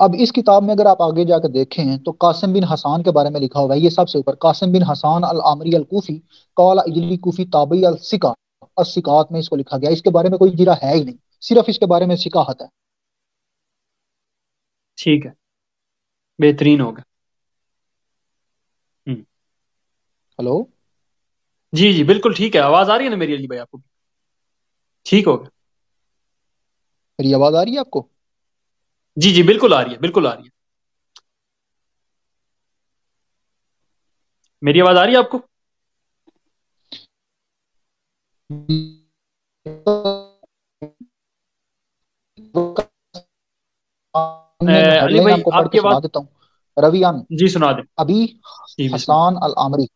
اب اس کتاب میں اگر آپ آگے جا کے دیکھیں تو قاسم بن حسان کے بارے میں لکھا ہوا ہے، یہ سب سے اوپر، قاسم بن حسان العامری الکوفی قال اجلی کوفی تابعی السکا، السکات میں اس کو لکھا گیا، اس کے بارے میں کوئی جرا ہے ہی نہیں، صرف اس کے بارے میں سکاہت ہے۔ ٹھیک ہے، بہترین ہوگا۔ ہلو، جی جی بالکل ٹھیک ہے، آواز آ رہی ہے نا میری علی بھائی آپ کو؟ ٹھیک ہوگا، میری آواز آ رہی ہے آپ کو؟ جی جی بالکل آ رہی ہے، بالکل آ رہی ہے، میری آواز آ رہی ہے آپ کو؟ علی ہیڈ لائن بھائی آپ کو پڑھ آپ کے کی سنا آواز، دیتا ہوں۔ رویان جی سنا دیں، ابی جی بسم حسان العامری،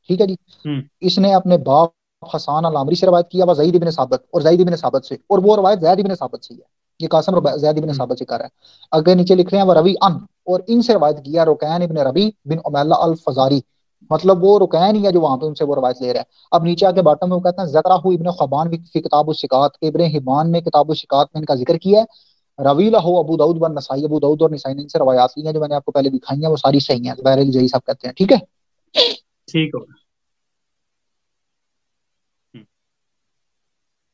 ٹھیک ہے جی، اللہ۔ اس نے اپنے باپ حسان العامری سے روایت کیا، وہ زید بن ثابت، اور زید بن ثابت سے، اور وہ روایت زید بن ثابت سے ہی ہے، یہ قاسم زید بن ثابت سے کر رہا ہے۔ اگر نیچے لکھ رہے ہیں وہ روی ان، اور ان سے روایت کیا رکین ابن ربی بن امیلہ الفزاری، مطلب وہ رکین ہی ہے جو وہاں پہ ان سے وہ روایت لے رہا ہے۔ اب نیچے آ کے باٹم میں وہ کہتے ہیں ذکرہ ابن خبان فی کتاب الثقات، ابن حبان نے کتاب الثقات میں ان کا ذکر کیا ہے۔ روی لہو ابو داؤد بن نسائی، ابو داؤد اور نسائی نے ان سے روایات لی ہیں جو میں نے آپ کو پہلے دکھائی ہیں، وہ ساری صحیح ہیں، بہرحال یہی سب کہتے ہیں، ٹھیک ہے۔ ٹھیک ہوگا،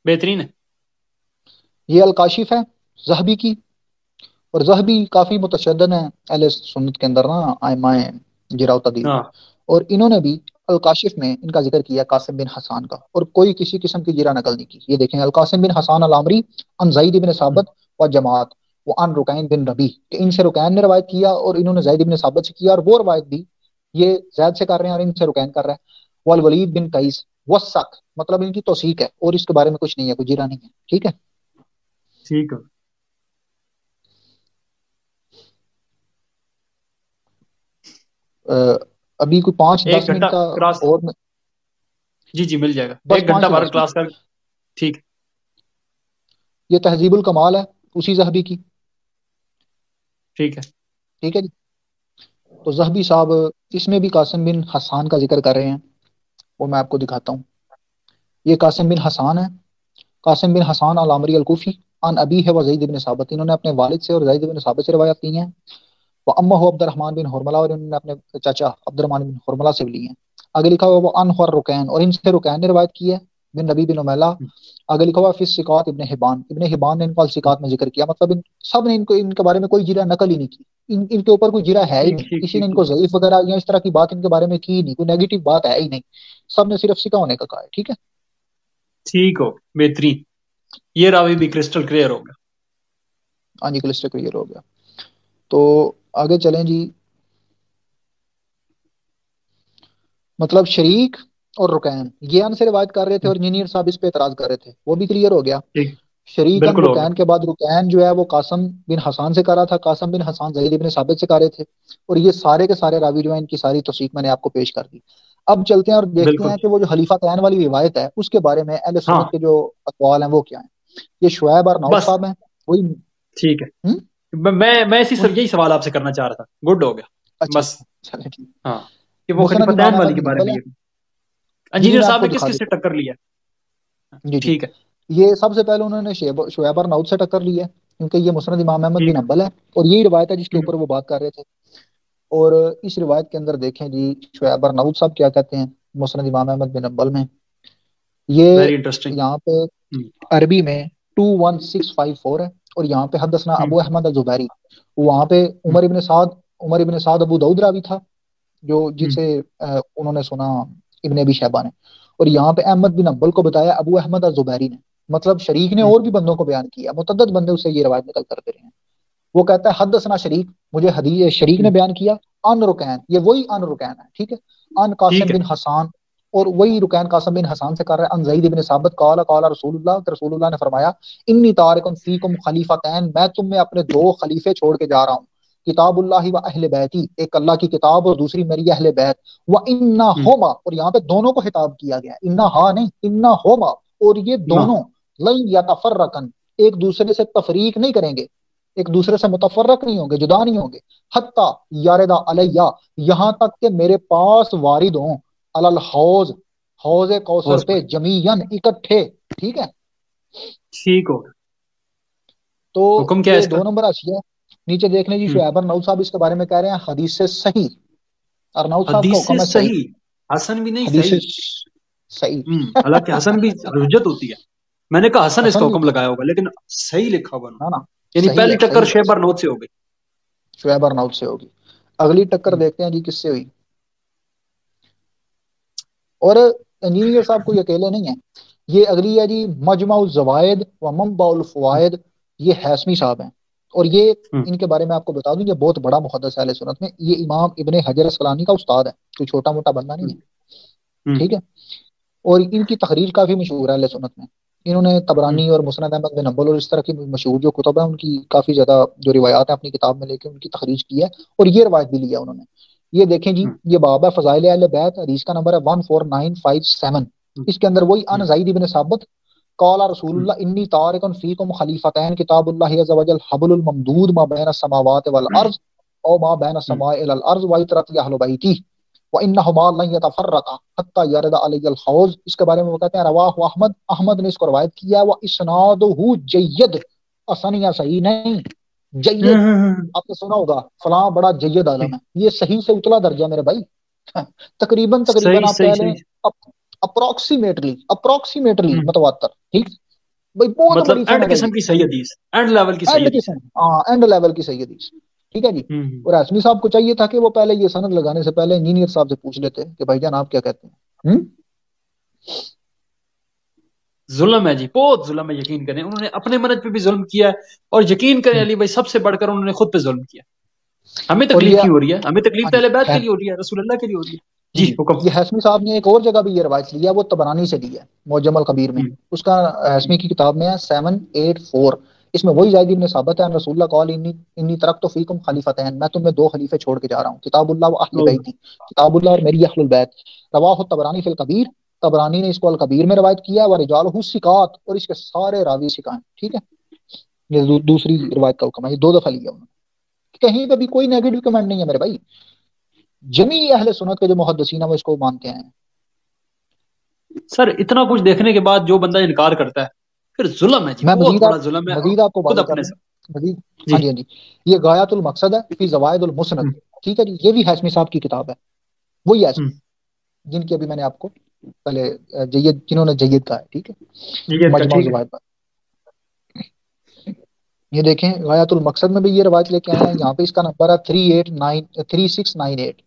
بہترین ہے۔ یہ الکاشف ہے ذہبی کی، اور ذہبی کافی متشدد ہیں اہل سنت کے اندر نا، ائمہ جرح و تعدیل میں، ہاں اور انہوں نے بھی الکاشف میں ان کا ذکر کیا قاسم بن حسان کا، اور کوئی کسی قسم کی جرح نقل نہیں کی۔ یہ دیکھیں القاسم بن حسان العامری ان زید بن ثابت و جماعت وہ ان رکین بن ربی، کہ ان سے رکین نے روایت کیا اور انہوں نے زید بن ثابت سے کیا، اور وہ روایت بھی یہ زید سے کر رہے ہیں اور ان سے رکین کر رہے ہیں۔ والولید بن قیس وثق، مطلب ان کی توثیق ہے، اور اس کے بارے میں کچھ نہیں ہے، کوئی جرح نہیں ہے، ٹھیک ہے۔ ٹھیک ہوگا، ابھی کوئی 5-10 ایک منٹ گھنٹہ کا کلاس، اور جی جی مل جائے گا، بس ایک گھنٹہ 5 یا بارہ 10 منٹ۔ کلاس کر، ٹھیک ہے، یہ تہذیب الکمال ہے اسی ذہبی کی، ٹھیک ہے، ٹھیک ہے جی۔ تو ذہبی صاحب اس میں بھی قاسم بن حسان کا ذکر کر رہے ہیں، وہ میں آپ کو دکھاتا ہوں۔ یہ قاسم بن حسان ہے، قاسم بن حسان العامری الکوفی ان ابی ہے و زید بن ثابت، انہوں نے اپنے والد سے اور زید بن ثابت سے روایت کی ہیں۔ وہ اما ہو عبد الرحمن بن حرملہ، اور انہوں نے اپنے چاچا عبد الرحمن بن حرملہ سے لی ہیں۔ آگے لکھا ہوا وہ ان ہو رکین، اور ان سے رکین نے روایت کی ہے بن نبی بن امیلہ۔ آگے لکھا ہوا فی الثقات ابن حبان، ابن حبان نے ان کو الثقات میں ذکر کیا، مطلب ان سب نے ان کے بارے میں کوئی جرح نقل ہی نہیں کی، ان کے اوپر کوئی جرح ہے ہی ٹھیک نہیں، ٹھیک کسی نے ٹھیک ان کو ٹھیک ضعیف وغیرہ یا اس طرح کی بات ان کے بارے میں کی نہیں، کوئی نیگیٹو بات ہے ہی نہیں، سب نے صرف ثقہ ہونے کا کہا ہے، ٹھیک ہے۔ ٹھیک ہو، بہترین، یہ راوی بھی کرسٹل کلیئر ہوگا۔ ہاں جی، کلسٹر کلیئر ہو گیا۔ تو آگے چلیں جی، مطلب شریک اور رکین یہ ان سے روایت کر رہے تھے، اور انجینئر صاحب اس پہ اعتراض کر رہے تھے، وہ بھی کلیئر ہو گیا۔ ٹھیک، شریک ان بالکل ہوگا، رکین کے بعد رکین جو ہے وہ قاسم بن حسان سے کر رہا تھا، قاسم بن حسان زید بن ثابت سے کر رہے تھے، اور یہ سارے کے سارے راوی جو ہیں ان کی ساری توثیق میں نے آپ کو پیش کر دی۔ اب چلتے ہیں اور دیکھتے بالکل، ہیں کہ وہ جو خلیفہ تعین والی روایت ہے اس کے بارے میں اہل ہاں سنت کے جو اقوال ہیں وہ کیا ہیں۔ یہ شعیب اور ناؤد بس صاحب ہیں، وہی ٹھیک ہے، ہم؟ میں اسی ان یہی سوال آپ سے کرنا چاہ رہا تھا، گڈ ہو گیا، اچھا بس، اچھا، چلیں ٹھیک۔ ہاں کہ وہ مسند خلیفتین امام والی احمد کے بن بارے حنبل میں ہے، یہ جی جی انجینئر میں آپ صاحب کو نے کس دکھا کس سے دیتا ٹکر لیا؟ ہوں، جی جی۔ ٹھیک ہے، یہ سب سے پہلے انہوں نے شعیب اور ناؤد سے ٹکر لی ہے، کیونکہ یہ مسند امام احمد بن ٹھیک، حنبل ہے، اور یہی روایت ہے جس کے اوپر وہ بات کر رہے تھے۔ اور اس روایت کے اندر دیکھیں جی شعیب اور ناؤد صاحب کیا کہتے ہیں مسند امام احمد بن حنبل میں، یہ ویری انٹرسٹنگ، یہاں پہ عربی میں 21654 ہے، اور یہاں پہ حدثنا ابو احمد الزبیری، وہاں پہ عمر ابن سعد ابو داؤد راوی تھا جو جن سے انہوں نے سنا ابن ابی شیبہ نے، اور یہاں پہ احمد بن حنبل کو بتایا ابو احمد الزبیری نے، مطلب شریک نے اور بھی بندوں کو بیان کیا، متعدد بندے اسے یہ روایت نقل کرتے رہے ہیں۔ وہ کہتا ہے حدثنا شریک، مجھے حدیث شریک نے بیان کیا، ان رکین، یہ وہی ان رکین ہے، ٹھیک ہے، ان قاسم ٹھیک ہے، بن حسان، اور وہی رکین قاسم بن حسان سے کر رہا ہے، ان زید بن ثابت قال قال رسول اللہ، کہ رسول اللہ نے فرمایا انی تارکن فیکم خلیفتین، میں تم میں اپنے 2 خلیفے چھوڑ کے جا رہا ہوں، کتاب اللہ و اہل بیتی، ایک اللہ کی کتاب اور دوسری میری اہل بیت، و انا ہوما، اور یہاں پہ دونوں کو خطاب کیا گیا، انا ہا نہیں، انا ہوما، اور یہ نہ دونوں لن یتفرقن، ایک دوسرے سے تفریق نہیں کریں گے، ایک دوسرے سے متفرق نہیں ہوں گے، جدا نہیں ہوں گے، حتی یاردا علیہ، یہاں تک کہ میرے پاس وارد ہوں، الحوض، حوض کوثر اس پر پہ، جمیعن، اکٹھے، ٹھیک ہے۔ ٹھیک ہوگا، تو حکم کیا ہے یہ اس کا؟ 2 نمبر حاشیہ ہے، نیچے دیکھ لیں جی، شعیب ارناؤت صاحب اس کے بارے میں کہہ رہے ہیں حدیث سے صحیح، ارناؤت صاحب کا حدیث سے حکم ہے صحیح، صحیح، حسن بھی نہیں، حدیث سے صحیح۔ صحیح حالانکہ حسن بھی حجت ہوتی ہے، میں نے کہا حسن اس کا حسن بھی حکم لگایا ہوگا، لیکن صحیح لکھا ہوا انہوں نا، نے، یعنی صحیح پہلی ہے، ٹکر صحیح ہے، شعیب ارناؤت سے ہو گئی۔ شعیب ارناؤت سے ہوگی۔ اگلی ٹکر دیکھتے ہیں جی کس سے ہوئی، اور انجینئر صاحب کوئی اکیلے نہیں ہیں، یہ اگلی ہے جی مجمع الزوائد و منبع الفوائد، یہ ہاشمی صاحب ہیں، اور یہ ان کے بارے میں آپ کو بتا دوں، یہ بہت بڑا محدث اہل سنت میں، یہ امام ابن حجر اسقلانی کا استاد ہے، کوئی چھوٹا موٹا بندہ نہیں ہے، ٹھیک ہے، اور ان کی تقریر کافی مشہور ہے اہل سنت میں، انہوں نے طبرانی اور مسند احمد بن حنبل اور اس طرح کی مشہور جو کتب ہیں ان کی کافی زیادہ جو روایات ہیں اپنی کتاب میں لے کے ان کی تخریج کی ہے، اور یہ روایت بھی لیا انہوں نے۔ یہ دیکھیں جی، یہ باب ہے فضائل اہل بیت، حدیث کا نمبر ہے 14957، اس کے اندر وہی ان زید بن ثابت قال رسول اللہ انی تارک فیکم خلیفتین کتاب اللہ عز وجل حبل الممدود ما بین السماوات والارض او ما بین السماء الى الارض وعطرت اہل بیتی وانہما لن یتفرقا حتی یرد علی الحوض، اس کے بارے میں وہ کہتے ہیں رواہ احمد، احمد نے اس کو روایت کیا، وہ اسنادہ جید، حسن یا صحیح نہیں، جید، آپ نے سنا ہوگا فلاں بڑا جید عالم ہے، یہ صحیح سے اتلا درجہ میرے بھائی، تقریباً صحیح آپ صحیح کہہ لیں صحیح، اپروکسیمیٹلی متواتر، ٹھیک بھائی، بہت مطلب بڑی اینڈ سند ہے قسم جی، کی صحیح حدیث، اینڈ لیول کی صحیح اینڈ حدیث ہے۔ قسم، ہاں اینڈ لیول کی صحیح حدیث، ٹھیک ہے جی۔ اور ہاشمی صاحب کو چاہیے تھا کہ وہ پہلے یہ سند لگانے سے پہلے انجینئر صاحب سے پوچھ لیتے کہ بھائی جان آپ کیا کہتے ہیں۔ ظلم ہے جی، بہت ظلم ہے، یقین کریں انہوں نے اپنے منج پہ بھی ظلم کیا ہے، اور یقین کریں علی بھائی سب سے بڑھ کر انہوں نے خود پہ ظلم کیا۔ ہمیں اور تکلیف یہ، کیوں ہو رہی ہے؟ ہمیں تکلیف ہاں تو جی، اہل بیت کے لیے ہو رہی ہے، رسول اللہ کے لیے ہو رہی ہے۔ جی حکم۔ یہ ہاشمی صاحب نے ایک اور جگہ بھی یہ روایت لی ہے، وہ طبرانی سے لی ہے معجم الکبیر میں، اس کا ہاشمی کی کتاب میں ہے 784، اس میں وہی زید بن ثابت ہے رسول اللہ قال انی ترکت فیکم خلیفتین، میں تم میں دو خلیفے چھوڑ کے جا رہا ہوں، کتاب اللہ و اہل بیتی، کتاب اللہ اور میری اہل البیت، رواہ الطبرانی فی الکبیر، طبرانی نے اس کو الکبیر میں روایت کیا، ورجالہ ثقات، اور اس کے سارے راوی ثقات ہیں، ٹھیک ہے، یہ دوسری روایت کا حکم ہے، یہ دو دفعہ لیا انہوں نے، کہیں پہ بھی کوئی نیگیٹو کمنٹ نہیں ہے میرے بھائی، جمی اہل سنت کے جو محدثین ہیں وہ اس کو مانتے ہیں۔ سر اتنا کچھ دیکھنے کے بعد جو بندہ انکار کرتا ہے پھر ظلم ہے جی، میں بہت بڑا ظلم ہے، اور مزید آپ کو خود واضح کر اپنے دوں، سے۔ مزید، جی ہاں جی، ہاں جی، یہ غایۃ المقصد ہے فی زوائد المسند، ٹھیک ہے جی، یہ بھی ہاشمی صاحب کی کتاب ہے، وہی ہاشمی جن کی ابھی میں نے آپ کو پہلے جید، جنہوں نے جید کہا ہے، ٹھیک ہے، یہ مجمع ٹھیک ہے۔ الزوائد پر یہ دیکھیں غایۃ المقصد میں بھی یہ روایت لے کے آئے ہیں، یہاں پہ اس کا نمبر ہے 3698،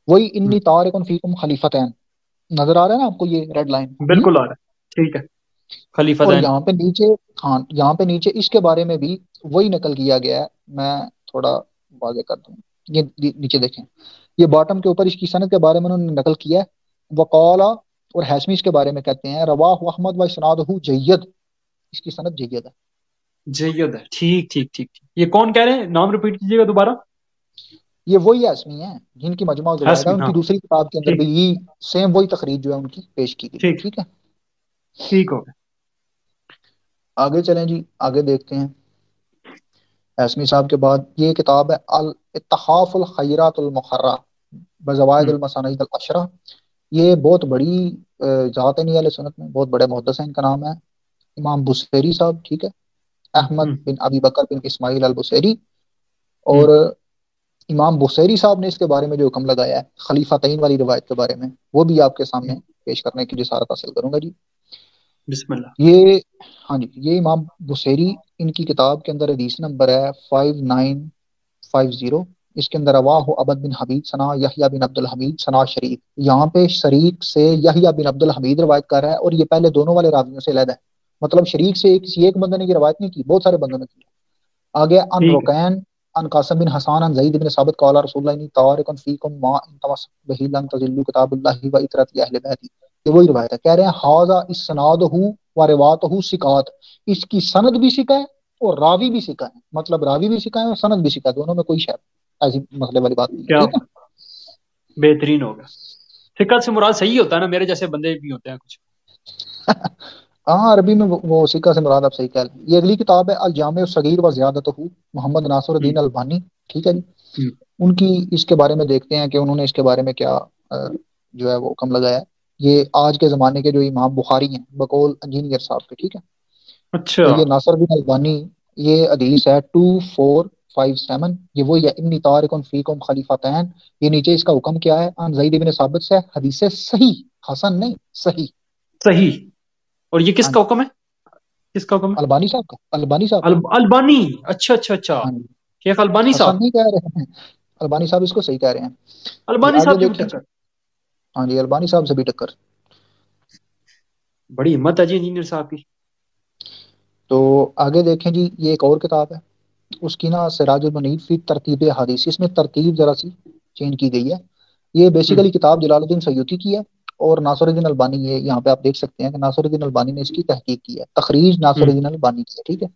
وہی انی طارق فیکم خلیفتین، نظر آ رہا ہے نا آپ کو یہ ریڈ لائن؟ بالکل آ رہا ہے، ٹھیک ہے، خلیفہ اور دین۔ یہاں پہ نیچے، ہاں یہاں پہ نیچے اس کے بارے میں بھی وہی نقل کیا گیا ہے، میں تھوڑا واضح کر دوں، یہ نیچے دیکھیں، یہ باٹم کے اوپر اس کی سند کے بارے میں انہوں نے نقل کیا ہے، وقالا، اور ہاشمی اس کے بارے میں کہتے ہیں رواہ احمد و اسنادہ جید، اس کی سند جید ہے۔ جید ہے، ٹھیک ٹھیک ٹھیک ٹھیک۔ یہ کون کہہ رہے ہیں؟ نام ریپیٹ کیجیے گا دوبارہ۔ یہ وہی ہاشمی ہیں جن کی مجمع الزوائد ہے، ہاشمی، ان ہاں، کی دوسری کتاب کے اندر ٹھیک بھی یہ سیم وہی تخریج جو ہے ان کی پیش کی گئی ہے، ٹھیک ٹھیک ہے۔ ٹھیک ہو گیا۔ آگے چلیں جی، آگے دیکھتے ہیں ہاشمی صاحب کے بعد یہ کتاب ہے الاتحاف الخیرات المخرہ بزوائد المسانید العشرہ، یہ بہت بڑی ذات ہے اہل سنت میں، بہت بڑے محدث ہیں، ان کا نام ہے امام بصیری صاحب، ٹھیک ہے، احمد بن ابی بکر بن اسماعیل البصیری، اور امام بصیری صاحب نے اس کے بارے میں جو حکم لگایا ہے خلیفتین والی روایت کے بارے میں، وہ بھی آپ کے سامنے پیش کرنے کی جسارت حاصل کروں گا جی۔ بسم اللہ۔ یہ، ہاں جی، یہ امام بصیری، ان کی کتاب کے اندر حدیث نمبر ہے 5950، اس کے اندر رواہ عبد بن حمید ثنا یحییٰ بن عبد الحمید ثنا شریک، یہاں پہ شریک سے یحییٰ بن عبد الحمید روایت کر رہا ہے، اور یہ پہلے دونوں والے راویوں سے علیحدہ ہے، مطلب شریک سے کسی ایک بندے نے یہ روایت نہیں کی، بہت سارے بندوں نے کی۔ آگے ان ٹھیک ہے، رکین ان قاسم بن حسان ان زید بن ثابت قال رسول اللہ طارق فیکم ما ان تمسک به لن تضلوا کتاب اللہ و اطرت اہل بیت، یہ وہی روایت ہے، کہہ رہے ہیں ھذا اسنادہ و رواتہ ثقات، اس کی سند بھی ثقہ ہے اور راوی بھی ثقہ ہے، مطلب راوی بھی ثقہ ہے اور سند بھی ثقہ ہے، دونوں میں کوئی شک ایسی مسئلے والی بات نہیں ہے، کیا ٹھیک ہے۔ بہترین ہوگا۔ ثقت سے مراد صحیح ہوتا ہے نا، میرے جیسے بندے بھی ہوتے ہیں کچھ۔ ہاں عربی میں وہ ثقہ سے مراد آپ صحیح کہہ لیں۔ یہ اگلی کتاب ہے الجامع الصغیر و زیادتہ، محمد ناصر الدین البانی، ٹھیک ہے جی، ان کی اس کے بارے میں دیکھتے ہیں کہ انہوں نے اس کے بارے میں کیا جو ہے وہ حکم لگایا ہے۔ یہ آج کے زمانے کے جو امام بخاری ہیں بقول انجینئر صاحب کے، ٹھیک ہے، اچھا، تو یہ ناصر بن البانی، یہ حدیث ہے 57 یہ وہی ہے انی تارکن فیکم خلیفتین. یہ نیچے اس کا حکم کیا ہے؟ ان زید بن ثابت سے حدیث صحیح، حسن نہیں صحیح. صحیح. اور یہ کس ہاں کا حکم ہے؟ کس کا حکم ہے؟ البانی صاحب کا، البانی صاحب کا. البانی. اچھا اچھا اچھا، ہاں جی، شیخ البانی حسن صاحب. نہیں کہہ رہے ہیں، البانی صاحب اس کو صحیح کہہ رہے ہیں جی. البانی آگے صاحب کی بھی دیکھیں. ٹکر. ہاں جی، البانی صاحب سے بھی ٹکر. بڑی ہمت ہے جی انجینئر صاحب کی. تو آگے دیکھیں جی، یہ ایک اور کتاب ہے اس کی نا، سراج المنیر فی ترتیب حدیث. اس میں ترتیب ذرا سی چینج کی گئی ہے. یہ بیسیکلی کتاب جلال الدین سیوطی کی ہے اور ناصر الدین البانی، یہ یہاں پہ آپ دیکھ سکتے ہیں کہ ناصر الدین البانی نے اس کی تحقیق کی ہے، تخریج ناصر الدین البانی کی ہے. ٹھیک ہے،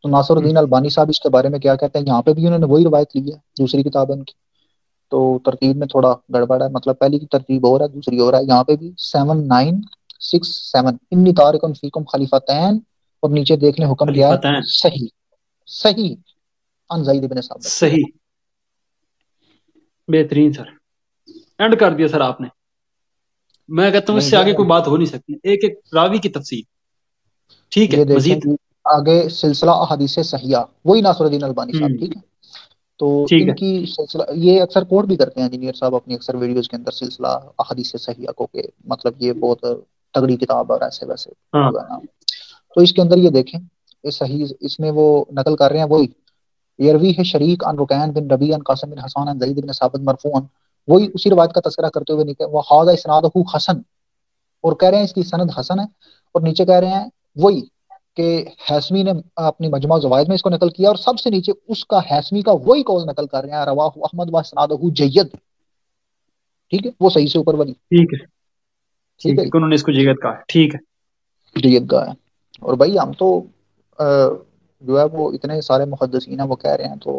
تو ناصر الدین البانی صاحب اس کے بارے میں کیا کہتے ہیں؟ یہاں پہ بھی انہوں نے وہی روایت لی ہے، دوسری کتاب ہے ان کی. تو ترتیب میں تھوڑا گڑبڑ ہے، مطلب پہلی کی ترتیب اور ہے، دوسری اور ہے. یہاں پہ بھی 7967 انی تارکن فیکم خلیفتین، اور نیچے دیکھ لیں حکم کیا ہے؟ خلیفتین. صحیح. صحیح عن زید بن ثابت. صحیح. بہترین سر، اینڈ کر دیا سر آپ نے. میں کہتا ہوں اس نہیں سے جی، آگے کوئی بات ہو نہیں سکتی. ایک ایک راوی کی تفصیل. ٹھیک ہے، یہ دیکھیں مزید. جی آگے سلسلہ احادیث صحیحہ، وہی ناصر الدین البانی صاحب. ٹھیک ہے، تو ٹھیک ان ہے. کی سلسلہ یہ اکثر کوٹ بھی کرتے ہیں انجینئر صاحب اپنی اکثر ویڈیوز کے اندر، سلسلہ احادیث صحیحہ کو، کہ مطلب یہ بہت تگڑی کتاب اور ایسے ویسے ہاں. جو ہے نا. تو اس کے اندر یہ دیکھیں، یہ صحیح اس میں وہ نقل کر رہے ہیں وہی یروی ہے شریک عن رکین بن ربیع عن قاسم بن حسان عن زید بن ثابت مرفوعا، وہی اسی روایت کا تذکرہ کرتے ہوئے نکلے وہ ھذا اسنادہ حسن، اور کہہ رہے ہیں اس کی سند حسن ہے. اور نیچے کہہ رہے ہیں وہی کہ ہیثمی نے اپنی مجموعہ زوائد میں اس کو نقل کیا، اور سب سے نیچے اس کا ہیثمی کا وہی قول نقل کر رہے ہیں رواہ احمد و اسنادہ جید. ٹھیک ہے، وہ صحیح سے اوپر والی. ٹھیک ہے. ٹھیک ہے ٹھیک ہے، انہوں نے اس کو جگت کہا ہے. ٹھیک ہے. جید کا ہے. اور بھائی ہم تو جو ہے وہ اتنے سارے محدثین ہیں وہ کہہ رہے ہیں، تو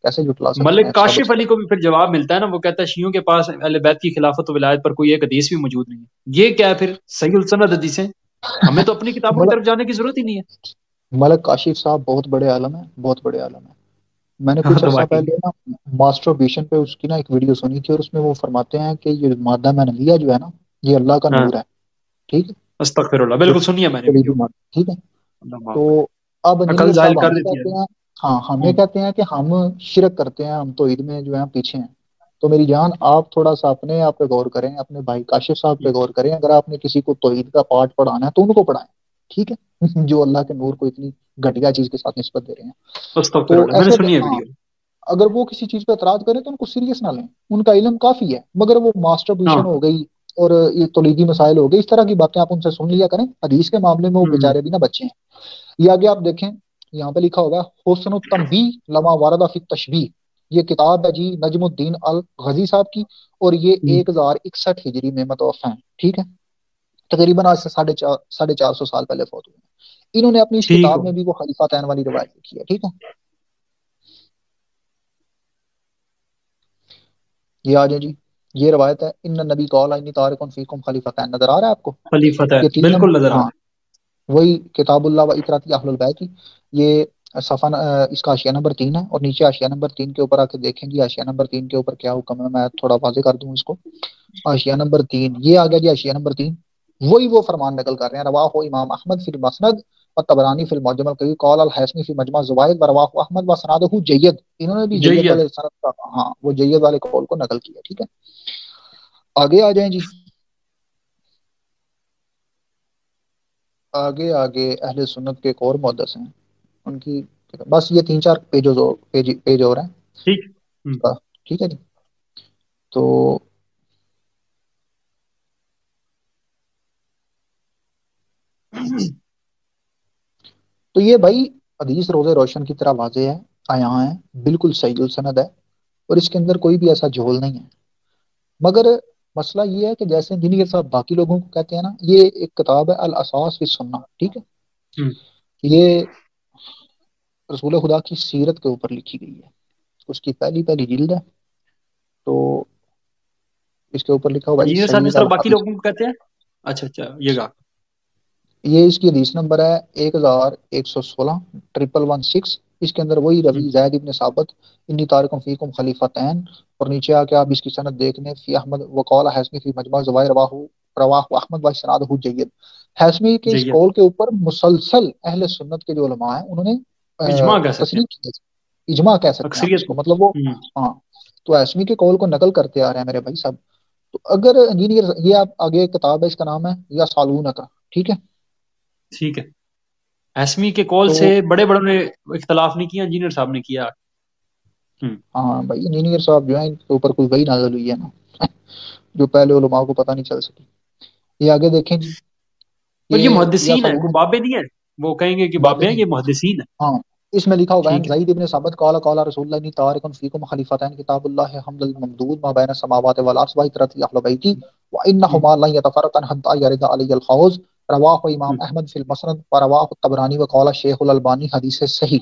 کیسے جھٹلا سکتے ہیں ملک سب کاشف اس علی کو بھی پھر جواب ملتا ہے نا، وہ کہتا ہے شیعوں کے پاس اہل بیت کی خلافت و ولایت پر کوئی ایک حدیث بھی موجود نہیں ہے. یہ کیا ہے پھر؟ صحیح السند حدیثیں. ہمیں تو اپنی کتابوں کی ملک طرف جانے کی ضرورت ہی نہیں ہے. ملک کاشف صاحب بہت بڑے عالم ہیں، بہت بڑے عالم ہیں. میں نے ہاں کچھ تو عرصہ واقعی پہلے نا ماسٹر بیشن پہ اس کی نا ایک ویڈیو سنی تھی، اور اس میں وہ فرماتے ہیں کہ یہ مادہ معنویہ جو ہے نا، یہ اللہ کا ہاں. نور ہے. ٹھیک ہے، استغفر اللہ، جو بالکل سنیا میں نے کلیدی ویڈیو. مادہ. ٹھیک ہے، اللہ معاف تو کرے. اب عقل انجینئر ظاہر صاحب کر ہمیں دیتی ہے. کہتے ہیں، ہاں ہمیں کہتے ہیں کہ ہم شرک کرتے ہیں، ہم توحید میں جو ہے پیچھے ہیں. تو میری جان آپ تھوڑا سا اپنے آپ پہ غور کریں، اپنے بھائی کاشف صاحب پہ غور کریں. اگر آپ نے کسی کو توحید کا پارٹ پڑھانا ہے تو ان کو پڑھائیں. ٹھیک ہے جو اللہ کے نور کو اتنی گھٹیا چیز کے ساتھ نسبت دے رہے ہیں. استغفر تو اللہ، میں نے ایسے سنی ہے ہاں، ویڈیو. اگر وہ کسی چیز پہ اعتراض کریں تو ان کو سیریس نہ لیں، ان کا علم کافی ہے. مگر وہ ماسٹر ہاں. بیوشن ہو گئی اور یہ تولیدی مسائل ہو گئے، اس طرح کی باتیں آپ ان سے سن لیا کریں. حدیث کے معاملے میں وہ بیچارے بھی نہ بچے ہیں. یہ آگے آپ دیکھیں، یہاں پہ لکھا ہوگا حسن التنبیہ لما ورد فی التشبیہ. یہ کتاب ہے جی نجم الدین الغزی صاحب کی، اور یہ 1061 ہجری میں متوفى ہیں. ٹھیک ہے، تقریباً آج سے 450 سال پہلے فوت ہوئے ہیں. انہوں نے اپنی اس ٹھیک کتاب ہو. میں بھی وہ خلیفتین والی روایت لکھی ہے. ٹھیک ہے، یہ آ جائیں جی. یہ روایت ہے ان نبی قال انی تارکن فیکم خلیفتین. نظر آ رہا ہے آپ کو؟ خلیفت ہے، یہ 3 بالکل نمبر. نظر آ ہاں، رہا ہے. وہی کتاب اللہ و اطراۃ اہل البیت کی. یہ صفحہ اس کا حاشیہ نمبر 3 ہے، اور نیچے حاشیہ نمبر 3 کے اوپر آ کے دیکھیں جی حاشیہ نمبر 3 کے اوپر کیا حکم ہے. میں تھوڑا واضح کر دوں اس کو. حاشیہ نمبر 3 یہ آ گیا جی. حاشیہ نمبر 3 وہی وہ فرمان نقل کر رہے ہیں رواہ امام احمد فی المسند و طبرانی فی المعجم الکبیر قال الحیثمی فی مجمع الزوائد و رواہ احمد و سنادہ جید. انہوں نے بھی جید جید. والے سند کا، ہاں وہ جید والے قول کو نقل کیا. ٹھیک ہے، آگے آ جائیں جی. آگے اہل سنت کے ایک اور محدث ہیں، ان کی بس یہ 3-4 پیج اور ہیں. ٹھیک. ٹھیک ہے جی. تو یہ بھائی حدیث روزے روشن کی طرح واضح ہے، یہاں ہے بالکل صحیح السند ہے، اور اس کے اندر کوئی بھی ایسا جھول نہیں ہے. مگر مسئلہ یہ ہے کہ جیسے انجینئر صاحب باقی لوگوں کو کہتے ہیں نا، یہ ایک کتاب ہے الاساس فی السنہ. ٹھیک ہے، یہ رسول خدا کی سیرت کے اوپر لکھی گئی ہے. اس کی پہلی جلد ہے. تو اس کے اوپر لکھا ہوا جی انجینئر صاحب جس سید طرح باقی الحدیث. لوگوں کو کہتے ہیں. اچھا اچھا، یہ گا. یہ اس کی حدیث نمبر ہے 1116 1116. اس کے اندر وہی روی زید ابن ثابت انی تارکم فیکم خلیفتین، اور نیچے آ کے آپ اس کی سند دیکھ لیں فی احمد وقال حیثمی فی مجمع الزوائد رواہ احمد و اسنادہ جید. حیثمی کے اس جید. قول کے اوپر مسلسل اہل سنت کے جو علماء ہیں انہوں نے اجماع کہہ سکتے ہیں. تصریح کی ہے. اجماع کہہ سکتے ہیں آپ اکثریت اس کو، مطلب وہ ہاں تو ہاشمی کے قول کو نقل کرتے آ رہے ہیں میرے بھائی صاحب. تو اگر انجینئر یہ آپ آگے ایک کتاب ہے اس کا نام ہے یا سالون کا، ٹھیک ہے. ٹھیک ہے. ہاشمی کے قول تو سے بڑے بڑوں نے اختلاف نہیں کیا، انجینئر صاحب نے کیا. ہاں بھائی انجینئر صاحب جو ہے ان کے اوپر کوئی وحی نازل ہوئی ہے نا جو پہلے علماء کو پتہ نہیں چل سکی. یہ آگے دیکھیں جی، اور یہ یا محدثین ہیں، سالون کوئی بابے نہیں ہیں. وہ کہیں گے کہ بابے بابے ہیں، نہیں. یہ محدثین ہیں. ہاں اس میں لکھا ہوا ہے ٹھیک ہے. زید ابن ثابت قال قال رسول اللہ طارق فیکم خلیفتین کتاب اللہ حمد الممدود ما بین السماوات والارض وعترت اهل بیتی وانهما لن يتفرقا حتى يرد علی الحوض رواه امام احمد فی المسند ورواه الطبرانی وقال شیخ الالبانی حدیث صحیح.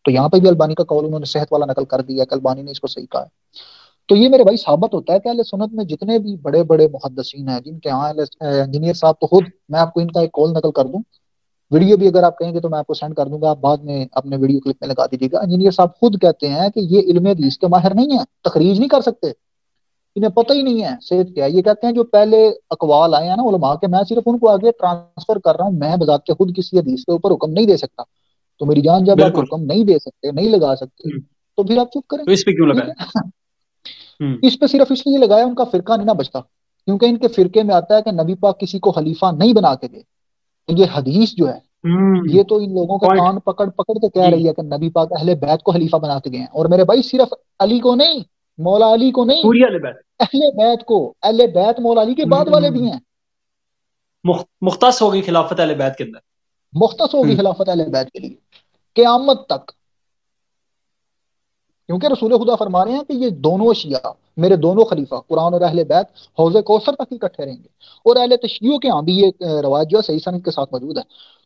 تو یہاں پہ بھی البانی کا قول انہوں نے صحت والا نقل کر دیا کہ البانی نے اس کو صحیح کہا ہے. تو یہ میرے بھائی ثابت ہوتا ہے کہ اہل سنت میں جتنے بھی بڑے بڑے محدثین ہیں جن کے ہاں انجینئر صاحب تو خود، میں آپ کو ان کا ایک قول نقل کر دوں، ویڈیو بھی اگر آپ کہیں گے تو میں آپ کو سینڈ کر دوں گا، آپ بعد میں اپنے ویڈیو کلپ میں لگا دیجیے گا. انجینئر صاحب خود کہتے ہیں کہ یہ علم حدیث کے ماہر نہیں ہیں، تخریج نہیں کر سکتے، انہیں پتہ ہی نہیں ہے صحت کیا ہے. یہ کہتے ہیں جو پہلے اقوال آئے ہیں نا علماء کے، میں صرف ان کو آگے ٹرانسفر کر رہا ہوں، میں بذات کے خود کسی حدیث کے اوپر حکم نہیں دے سکتا. تو میری جان جب آپ بالکل. حکم نہیں دے سکتے، نہیں لگا سکتے، تو پھر آپ چپ کریں. تو اس پہ کیوں ٹھیک لگائے؟ ہے، اس پہ صرف اس لیے لگایا ان کا فرقہ نہیں نہ بچتا، کیونکہ ان کے فرقے میں آتا ہے کہ نبی پاک کسی کو خلیفہ نہیں بنا کے دے. یہ حدیث جو ہے یہ تو ان لوگوں کے پوائنٹ. کان پکڑ پکڑ کے کہہ جی. رہی ہے کہ نبی پاک اہل بیت کو خلیفہ بنا کے گئے ہیں. اور میرے بھائی صرف علی کو نہیں، مولا علی کو نہیں، پوری اہل بیت. اہل بیت کو، اہل بیت مولا علی کے بعد والے بھی ہیں. مختص ہوگی خلافت اہل بیت کے اندر، مختص ہوگی خلافت اہل بیت کے لیے قیامت تک. کیونکہ رسول خدا فرما رہے ہیں کہ یہ دونوں شیعہ میرے دونوں خلیفہ قرآن اور اہل بیت حوض کوثر تک اکٹھے رہیں گے. اور اہل تشیعوں کے ہاں بھی یہ روایت جو ہے صحیح سند کے ساتھ موجود ہے.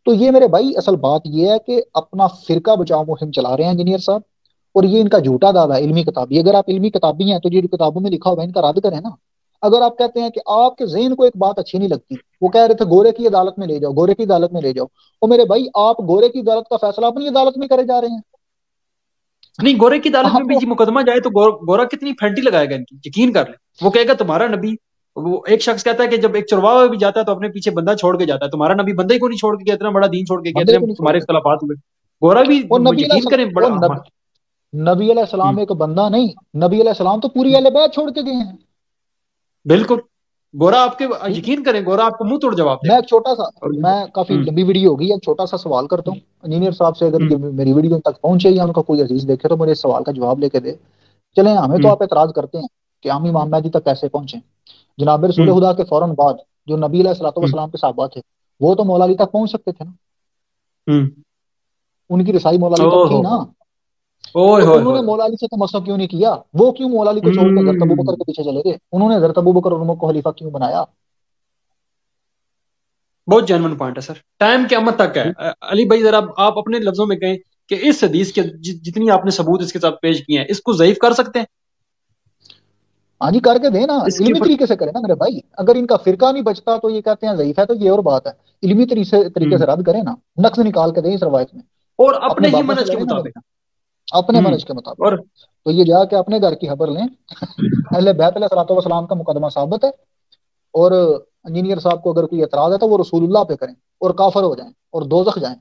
تو یہ میرے بھائی اصل بات یہ ہے کہ اپنا فرقہ بچاؤ مہم چلا رہے ہیں انجینئر صاحب، اور یہ ان کا جھوٹا دعویٰ ہے علمی کتابی. اگر آپ علمی کتابی ہیں تو یہ کتابوں میں لکھا ہوا ہے ان کا رد کریں نا. اگر آپ کہتے ہیں کہ آپ کے ذہن کو ایک بات اچھی نہیں لگتی، وہ کہہ رہے تھے گورے کی عدالت میں لے جاؤ، گورے کی عدالت میں لے جاؤ، اور میرے بھائی آپ گورے کی عدالت کا فیصلہ اپنی عدالت میں کرے جا رہے ہیں. نہیں گورے کی عدالت میں آپ بھی جی مقدمہ جائے تو گورا کتنی پھینٹی لگائے گا ان کی، یقین کر لیں. وہ کہے گا تمہارا نبی، وہ ایک شخص کہتا ہے کہ جب ایک چرواہا بھی جاتا ہے تو اپنے پیچھے بندہ چھوڑ کے جاتا ہے، تمہارا نبی بندے کو نہیں چھوڑ کے گیا، اتنا بڑا دین چھوڑ کے گیا، بندے اتنے کو نہیں چھوڑ تمہارے کے. اختلافات ہوئے. گورا بھی اور نبی علیہ یقین کریں السلام، بڑا. نبی علیہ السلام ایک بندہ نہیں، نبی علیہ السلام تو پوری اہل بیت چھوڑ کے گئے ہیں. بالکل. گورا آپ کے ٹھیک ہے، یقین کریں گورا آپ کو منہ توڑ جواب دے میں ایک چھوٹا سا، گا. میں کافی لمبی ویڈیو ہوگی، ایک چھوٹا سا سوال کرتا ہوں انجینئر صاحب سے، اگر میری ویڈیو تک پہنچے یا ان کا کوئی عزیز دیکھے تو میرے اس سوال کا جواب لے کے دے. چلیں ہمیں تو آپ اعتراض کرتے ہیں کہ ہم امام مہدی تک کیسے پہنچے. جناب رسول خدا کے فوراً بعد جو نبی علیہ الصلوۃ والسلام کے صحابہ تھے وہ تو مولا علی تک پہنچ سکتے تھے نا، ان کی رسائی مولا علی تک تھی نا. تو انہوں نے مولا علی سے تو مسئلہ کیوں نہیں کیا؟ وہ کیوں مولا علی کو چھوڑ کے حضرت ابوبکر کے پیچھے چلے گئے؟ انہوں نے حضرت ابوبکر اور عمر کو خلیفہ کیوں بنایا؟ بہت جینون پوائنٹ ہے سر. ٹائم قیامت تک ہے. علی بھائی ذرا آپ اپنے لفظوں میں کہیں کہ اس حدیث کے جتنی آپ نے ثبوت اس کے ساتھ پیش کیے ہیں اس کو ضعیف کر سکتے ہیں؟ ہاں جی کر کے دیں نا، اس کی علمی طریقے سے کریں نا میرے بھائی. اگر ان کا فرقہ نہیں بچتا تو یہ کہتے ہیں ضعیف ہے، تو یہ اور بات ہے. علمی طریقے سے رد کریں نا، نقص نکال کے دیں اس روایت میں، اور اپنے ہی بابوں سے منہج کے لڑیں نا میرے مطابق. اپنے منہج کے مطابق. اور تو یہ جا کے اپنے گھر کی خبر لیں. اہل بیت علیہ الصلوۃ والسلام کا مقدمہ ثابت ہے، اور انجینئر صاحب کو اگر کوئی اعتراض ہے تو وہ رسول اللہ پہ کریں اور کافر ہو جائیں اور دوزخ جائیں.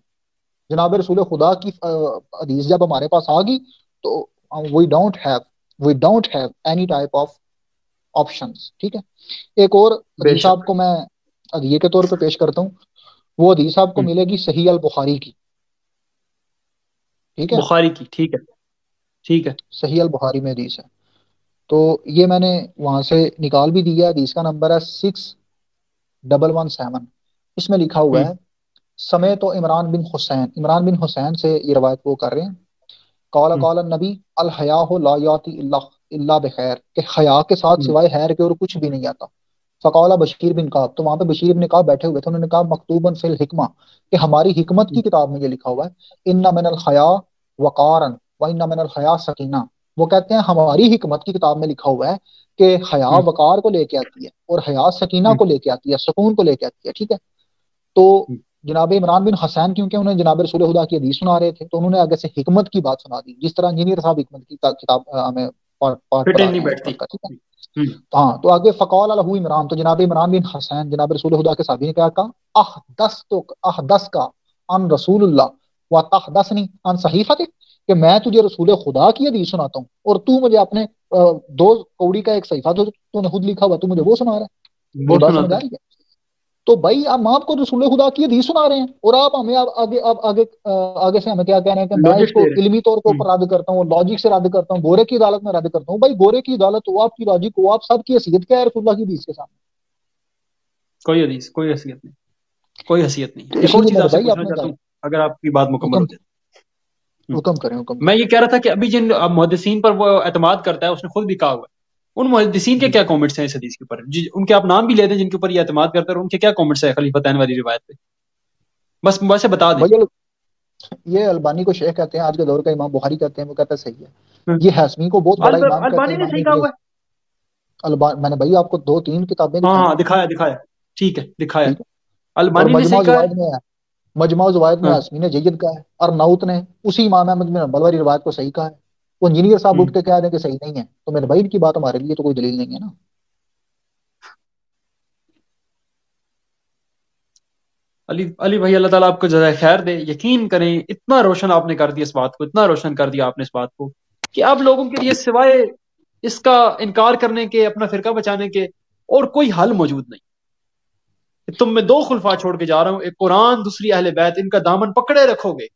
جناب رسول خدا کی حدیث جب ہمارے پاس آ گئی تو we don't have any type of options. ٹھیک ہے، ایک اور حدیث آپ کو میں ادیے کے طور پہ پیش کرتا ہوں. وہ حدیث آپ کو ملے گی صحیح البخاری کی. ٹھیک ہے، بخاری کی. ٹھیک ہے، ٹھیک ہے، صحیح البخاری میں حدیث ہے. تو یہ میں نے وہاں سے نکال بھی دیا. حدیث کا نمبر ہے 6117. اس میں لکھا ہوا ہے سمیت تو عمران بن حسین سے یہ روایت وہ کر رہے ہیں. قال النبی الحیاء لا یاتی الا بخیر، کہ حیا کے ساتھ سوائے خیر کے اور کچھ بھی نہیں آتا. فقال بشیر بن کعب، تو وہاں پہ بشیر بن کعب بیٹھے ہوئے تھے، انہوں نے کہا مکتوباً فی الحکمہ، کہ ہماری حکمت کی کتاب میں یہ لکھا ہوا ہے ان من الحیاء وقارا وان من الحیاء سکینہ. وہ کہتے ہیں ہماری حکمت کی کتاب میں لکھا ہوا ہے کہ حیا وقار کو لے کے آتی ہے اور حیا سکینہ کو لے کے آتی ہے، سکون کو لے کے آتی ہے. ٹھیک ہے، تو جناب عمران بن حسین کیونکہ انہیں جناب رسول خدا کی حدیث سنا رہے تھے تو انہوں نے آگے سے حکمت کی بات سنا دی، جس طرح انجینئر صاحب حکمت کی کتاب ہمیں پاٹ پڑھا رہے ہیں حکمت کا. ٹھیک ہے، ہاں. تو آگے فقال له عمران، تو جناب عمران بن حسین جناب رسول خدا کے صحابی نے کہا احدث کا ان رسول اللہ وتحدثنی عن صحیفتہ، کہ میں تجھے رسول خدا کی حدیث سناتا ہوں اور تو مجھے اپنے 2 کوڑی کا ایک صحیفہ تو نے خود لکھا ہوا تو مجھے وہ سنا رہا ہے. وہ وہ بات سناتا سمجھ آ ہے. رہی ہے؟ تو بھائی ہم آپ کو رسول خدا کی حدیث سنا رہے ہیں اور آپ ہمیں آگے سے ہمیں کیا کہہ رہے ہیں کہ میں اس لاجک کو دے رہے علمی طور کے اوپر رد کرتا ہوں، لاجک سے رد کرتا ہوں، گورے کی عدالت میں رد کرتا ہوں. بھائی گورے کی عدالت ہو، آپ کی لاجک ہو، آپ سب کی حیثیت کیا ہے رسول اللہ کی حدیث کے سامنے؟ کوئی حدیث، کوئی حیثیت نہیں، کوئی حیثیت نہیں. تو ایک اسی اور لیے چیز میرے آپ سے بھائی پوچھنا اپنے چاہتا ہوں اگر آپ کی بات مکمل حکم ہو جائے. حکم کریں حکم میں کریں. یہ کہہ رہا تھا کہ ابھی جن محدثین پر وہ اعتماد کرتا ہے اس نے خود بھی کہا ہوا ہے، ان محدثین کے جی کیا کامنٹس ہیں اس حدیث کے اوپر؟ ان کے آپ نام بھی لے دیں جن کے اوپر یہ اعتماد کرتا ہے، اور ان کے کیا کامنٹس ہیں خلیفتین والی روایت پہ، بس ویسے بتا دیں. بھائی یہ البانی کو شیخ کہتے ہیں، آج کے دور کا امام بخاری کہتے ہیں، وہ کہتا ہے صحیح ہے. یہ ہاشمی کو بہت بڑا امام کہتے البانی ہیں، نے امام صحیح کہا ہوا ہے. میں نے بھائی آپ کو 2-3 کتابیں ہاں دکھائی ہاں، ہیں. دکھایا. ٹھیک ہے، دکھایا. ٹھیک ہے. اور البانی نے مجمع صحیح کہا ہے. الزوائد میں ہے، مجمع الزوائد میں ہاں. ہاشمی نے جید کہا ہے، اور نوت نے اسی امام احمد بن حنبل والی روایت کو صحیح کہا ہے. وہ انجینئر صاحب اٹھ کے کہہ دیں کہ صحیح نہیں ہے، تو میرے بھائی ان کی بات ہمارے لیے تو کوئی دلیل نہیں ہے نا. علی بھائی، اللہ تعالیٰ آپ کو جزائے خیر دے. یقین کریں اتنا روشن آپ نے کر دیا اس بات کو، اتنا روشن کر دیا آپ نے اس بات کو کہ اب لوگوں کے لیے سوائے اس کا انکار کرنے کے، اپنا فرقہ بچانے کے، اور کوئی حل موجود نہیں. تم میں 2 خلفاء چھوڑ کے جا رہا ہوں، ایک قرآن، دوسری اہل بیت. ان کا دامن پکڑے رکھو گے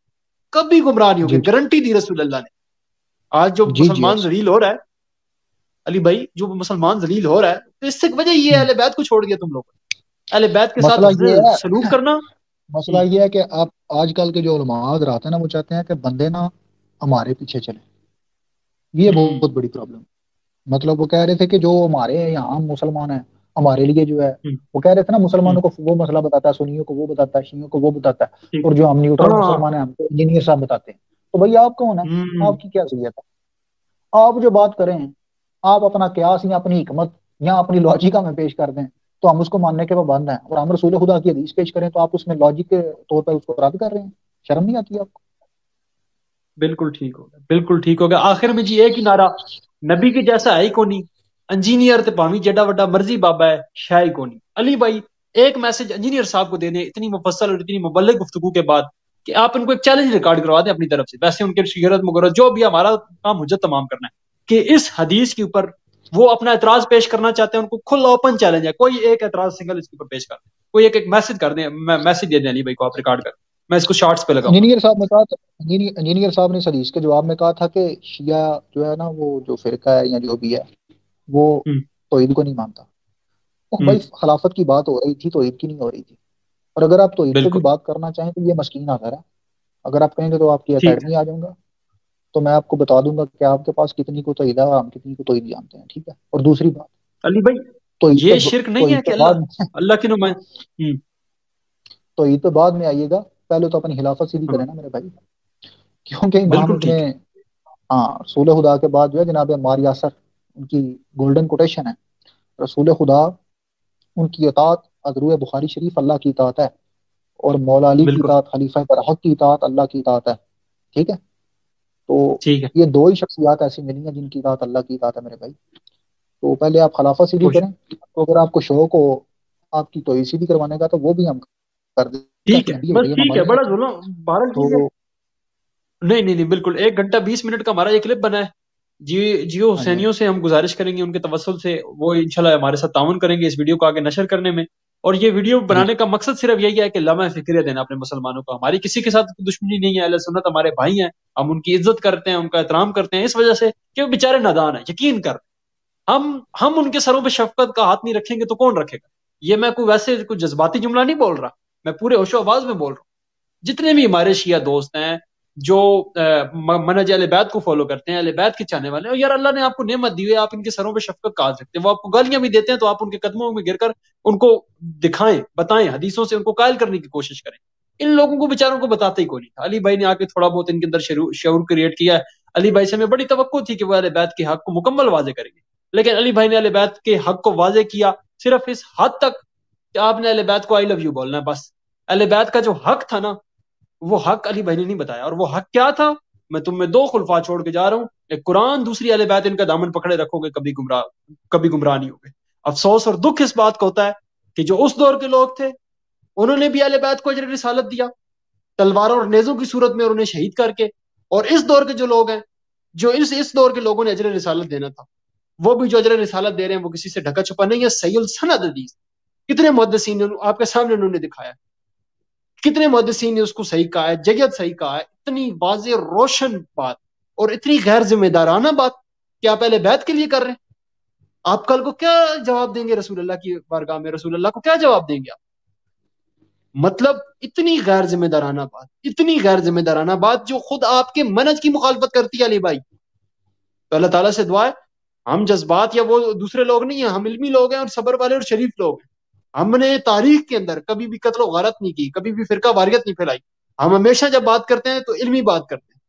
کبھی گمراہ نہیں ہوگے، جی گارنٹی دی رسول اللہ نے. آج جو جی جی مسلمان ذلیل ہو رہا ہے علی بھائی، جو مسلمان ذلیل ہو رہا ہے، تو اس سے وجہ یہ ہم، اہل بیت کو چھوڑ دیا تم لوگوں نے. اہل بیت کے ساتھ مسئلہ یہ حسن ہے سلوک کرنا. مسئلہ یہ ہے کہ آپ آج کل کے جو علماء حضرات ہیں نا، وہ چاہتے ہیں کہ بندے نا ہمارے پیچھے چلے. یہ بہت بڑی پرابلم. مطلب وہ کہہ رہے تھے کہ جو ہمارے یہاں مسلمان ہیں ہمارے لیے جو ہے، وہ کہہ رہے تھے نا مسلمانوں کو وہ مسئلہ بتاتا ہے، سنیوں کو وہ بتاتا ہے، شیعوں کو وہ بتاتا ہے، اور جو ہم نیوٹرل ہاں. مسلمان ہیں ہم کو انجینئر صاحب بتاتے ہیں. تو بھائی آپ کون ہیں؟ آپ کی کیا ضرورت ہے؟ آپ جو بات کریں آپ اپنا قیاس یا اپنی حکمت یا اپنی لاجک میں پیش کر دیں تو ہم اس کو ماننے کے پابند ہیں، اور ہم رسول خدا کی حدیث پیش کریں تو آپ اس میں لاجک کے طور پر اس کو رد کر رہے ہیں. شرم نہیں آتی آپ کو؟ بالکل ٹھیک ہوگا، بالکل ٹھیک ہوگا. آخر میں جی ایک ہی نعرہ، نبی کے جیسا ہے ہی کونی، انجینئر تے پاویں جڈا وڈا مرضی بابا ہے، شے ہی کونی. علی بھائی ایک میسج انجینئر صاحب کو دے دیں اتنی مفصل اور اتنی مبلغ گفتگو کے بعد، کہ آپ ان کو ایک چیلنج ریکارڈ کروا دیں اپنی طرف سے. ویسے ان کے شیرت مغرض جو بھی ہمارا کام حجت تمام کرنا ہے کہ اس حدیث کے اوپر وہ اپنا اعتراض پیش کرنا چاہتے ہیں، ان کو کھلا اوپن چیلنج ہے. کوئی ایک اعتراض سنگل اس کے اوپر پیش کر دیں، کوئی ایک میسج کر دیں، میسج دے دیں علی بھائی کو، آپ ریکارڈ کر، میں اس کو شارٹس پہ لگاؤں گا. انجینئر صاحب نے کہا تھا، انجینئر صاحب نے اس حدیث کے جواب میں کہا تھا کہ شیعہ جو ہے نا، وہ جو فرقہ ہے یا جو بھی ہے وہ توحید کو نہیں مانتا. بھائی خلافت کی بات ہو رہی تھی، توحید کی نہیں ہو رہی تھی. اور اگر آپ توحید پہ بھی بالکل بات کرنا چاہیں تو یہ مسکین آ ہے. اگر آپ کہیں گے تو آپ کی ٹھیک ہے. اکیڈمی آ جاؤں گا، تو میں آپ کو بتا دوں گا کہ آپ کے پاس کتنی کو توحید ہے اور ہم کتنی کو توحید جانتے ہیں. ٹھیک ہے. اور دوسری بات، علی بھائی توحید یہ پہ شرک نہیں ہے توحید کہ پہ بعد اللہ کی نمائندگی. توحید پہ بعد میں آئیے گا، پہلے تو اپنی خلافت سیدھی کریں نا میرے بھائی. کیونکہ امام بالکل ابن ٹھیک ہے. رسول خدا کے بعد جو ہے جناب عمار یاسر، ان کی گولڈن کوٹیشن ہے، رسول خدا ان کی اطاعت ادرو بخاری شریف اللہ کی اطاعت ہے، اور مولا علی کی بالکل اطاعت، خلیفہ برحق کی اطاعت اللہ کی اطاعت ہے. ٹھیک ہے. تو ٹھیک ہے. یہ 2 ہی شخصیات ایسی ملی ہیں جن کی اطاعت اللہ کی اطاعت ہے میرے بھائی. تو پہلے آپ خلافت سیدھی خوش. کریں، تو اگر آپ کو شوق ہو آپ کی توحید سیدھی کروانے کا تو وہ بھی ہم کر دیں. ٹھیک کہتے ہے، نبی ہو بس گئی، ہم ٹھیک عمل ہے، نہیں بڑا کرتے. ظلم بہرحال ٹھیک ہے. تو نہیں بالکل 1 گھنٹہ 20 منٹ کا ہمارا یہ کلپ بنا ہے. جیو ہاں جی حسینیوں سے ہم گزارش کریں گے، ان کے توسل سے وہ انشاءاللہ ہمارے ساتھ تعاون کریں گے اس ویڈیو کو آگے نشر کرنے میں. اور یہ ویڈیو جی بنانے کا مقصد صرف یہی ہے کہ لمحہ فکریہ دینا اپنے مسلمانوں کو. ہماری کسی کے ساتھ دشمنی نہیں ہے، اہل سنت ہمارے بھائی ہیں، ہم ان کی عزت کرتے ہیں، ان کا احترام کرتے ہیں، اس وجہ سے کہ وہ بیچارے نادان ہیں. یقین کر ہم ان کے سروں پہ شفقت کا ہاتھ نہیں رکھیں گے تو کون رکھے گا؟ یہ میں کوئی ویسے کوئی جذباتی جملہ نہیں بول رہا، میں پورے ہوش و آواز میں بول رہا ہوں. جتنے بھی ہمارے شیعہ دوست ہیں جو منہج اہل بیت کو فالو کرتے ہیں، اہل بیت کے چاہنے والے ہیں، یار اللہ نے آپ کو نعمت دی ہوئی ہے، آپ ان کے سروں پہ شفقت کا ہاتھ رکھتے ہیں. وہ آپ کو گالیاں بھی دیتے ہیں تو آپ ان کے قدموں میں گر کر ان کو دکھائیں، بتائیں، حدیثوں سے ان کو قائل کرنے کی کوشش کریں. ان لوگوں کو بیچاروں کو بتاتے ہی کوئی نہیں تھا. علی بھائی نے آ کے تھوڑا بہت ان کے اندر شعور کریٹ کیا ہے. علی بھائی سے ہمیں بڑی توقع تھی کہ وہ اہل بیت کے حق کو مکمل واضح کریں گے، لیکن علی بھائی نے اہل بیت کے حق کو واضح کیا صرف اس حد تک کہ آپ نے اہل بیت کو آئی لو یو بولنا ہے بس. اہل بیت کا جو حق تھا نا، وہ حق علی بھائی نے نہیں بتایا. اور وہ حق کیا تھا؟ میں تم میں 2 خلفاء چھوڑ کے جا رہا ہوں، ایک قرآن، دوسری اہل بیت. ان کا دامن پکڑے رکھو گے کبھی گمراہ نہیں ہوگے. افسوس اور دکھ اس بات کا ہوتا ہے کہ جو اس دور کے لوگ تھے انہوں نے بھی اہل بیت کو اجر رسالت دیا، تلواروں اور نیزوں کی صورت میں، اور انہیں شہید کر کے. اور اس دور کے جو لوگ ہیں، جو اس دور کے لوگوں نے اجر رسالت دینا تھا، وہ بھی جو اجر رسالت دے رہے ہیں وہ کسی سے ڈھکا چھپا نہیں ہے، صحیح السند حدیث. کتنے محدثین نے آپ کے سامنے انہوں نے دکھایا، کتنے محدثین نے اس کو صحیح کہا ہے، جگہ صحیح کہا ہے. اتنی واضح روشن بات اور اتنی غیر ذمہ دارانہ بات کہ آپ اہل بیت کے لیے کر رہے ہیں. آپ کل کو کیا جواب دیں گے رسول اللہ کی بارگاہ میں؟ رسول اللہ کو کیا جواب دیں گے آپ؟ مطلب اتنی غیر ذمہ دارانہ بات، اتنی غیر ذمہ دارانہ بات جو خود آپ کے منہج کی مخالفت کرتی ہے علی بھائی. تو اللہ تعالیٰ سے دعا ہے ہم جذبات یا وہ دوسرے لوگ نہیں ہیں، ہم علمی لوگ ہیں اور صبر والے اور شریف لوگ ہیں. ہم نے تاریخ کے اندر کبھی بھی قتل و غارت نہیں کی، کبھی بھی فرقہ واریت نہیں پھیلائی. ہم ہمیشہ جب بات کرتے ہیں تو علمی بات کرتے ہیں.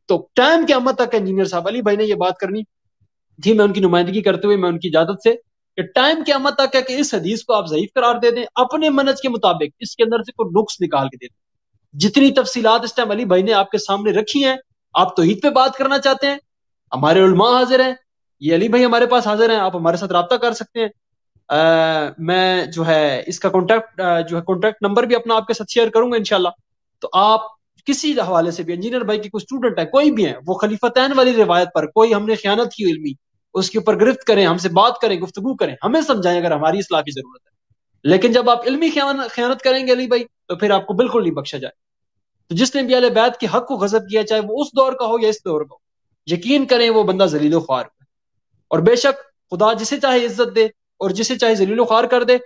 تو ٹائم قیامت تک انجینئر صاحب علی بھائی نے یہ بات کرنی تھی، میں ان کی نمائندگی کرتے ہوئے میں ان کی اجازت سے کہ ٹائم قیامت تک ہے کہ اس حدیث کو آپ ضعیف قرار دے دیں، اپنے منہج کے مطابق اس کے اندر سے کوئی نقص نکال کے دے دیں. جتنی تفصیلات اس ٹائم علی بھائی نے آپ کے سامنے رکھی ہیں، آپ توحید پہ بات کرنا چاہتے ہیں، ہمارے علماء حاضر ہیں، یہ علی بھائی ہمارے پاس حاضر ہیں، آپ ہمارے ساتھ رابطہ کر سکتے ہیں. میں جو ہے اس کا کانٹیکٹ نمبر بھی اپنا آپ کے ساتھ شیئر کروں گا انشاءاللہ. تو آپ کسی حوالے سے بھی، انجینئر بھائی کی کوئی اسٹوڈنٹ ہے، کوئی بھی ہے، وہ خلیفتین والی روایت پر کوئی ہم نے خیانت کی علمی، اس کے اوپر گرفت کریں، ہم سے بات کریں، گفتگو کریں، ہمیں سمجھائیں اگر ہماری اصلاح کی ضرورت ہے. لیکن جب آپ علمی خیانت کریں گے علی بھائی تو پھر آپ کو بالکل نہیں بخشا جائے. تو جس نے بھی اہل بیت کے حق کو غصب کیا، چاہے وہ اس دور کا ہو یا اس دور کا ہو، یقین کریں وہ بندہ ذلیل و خوار ہے. اور بے شک خدا جسے چاہے عزت دے اور جسے چاہے ذلیل و خوار کر دے.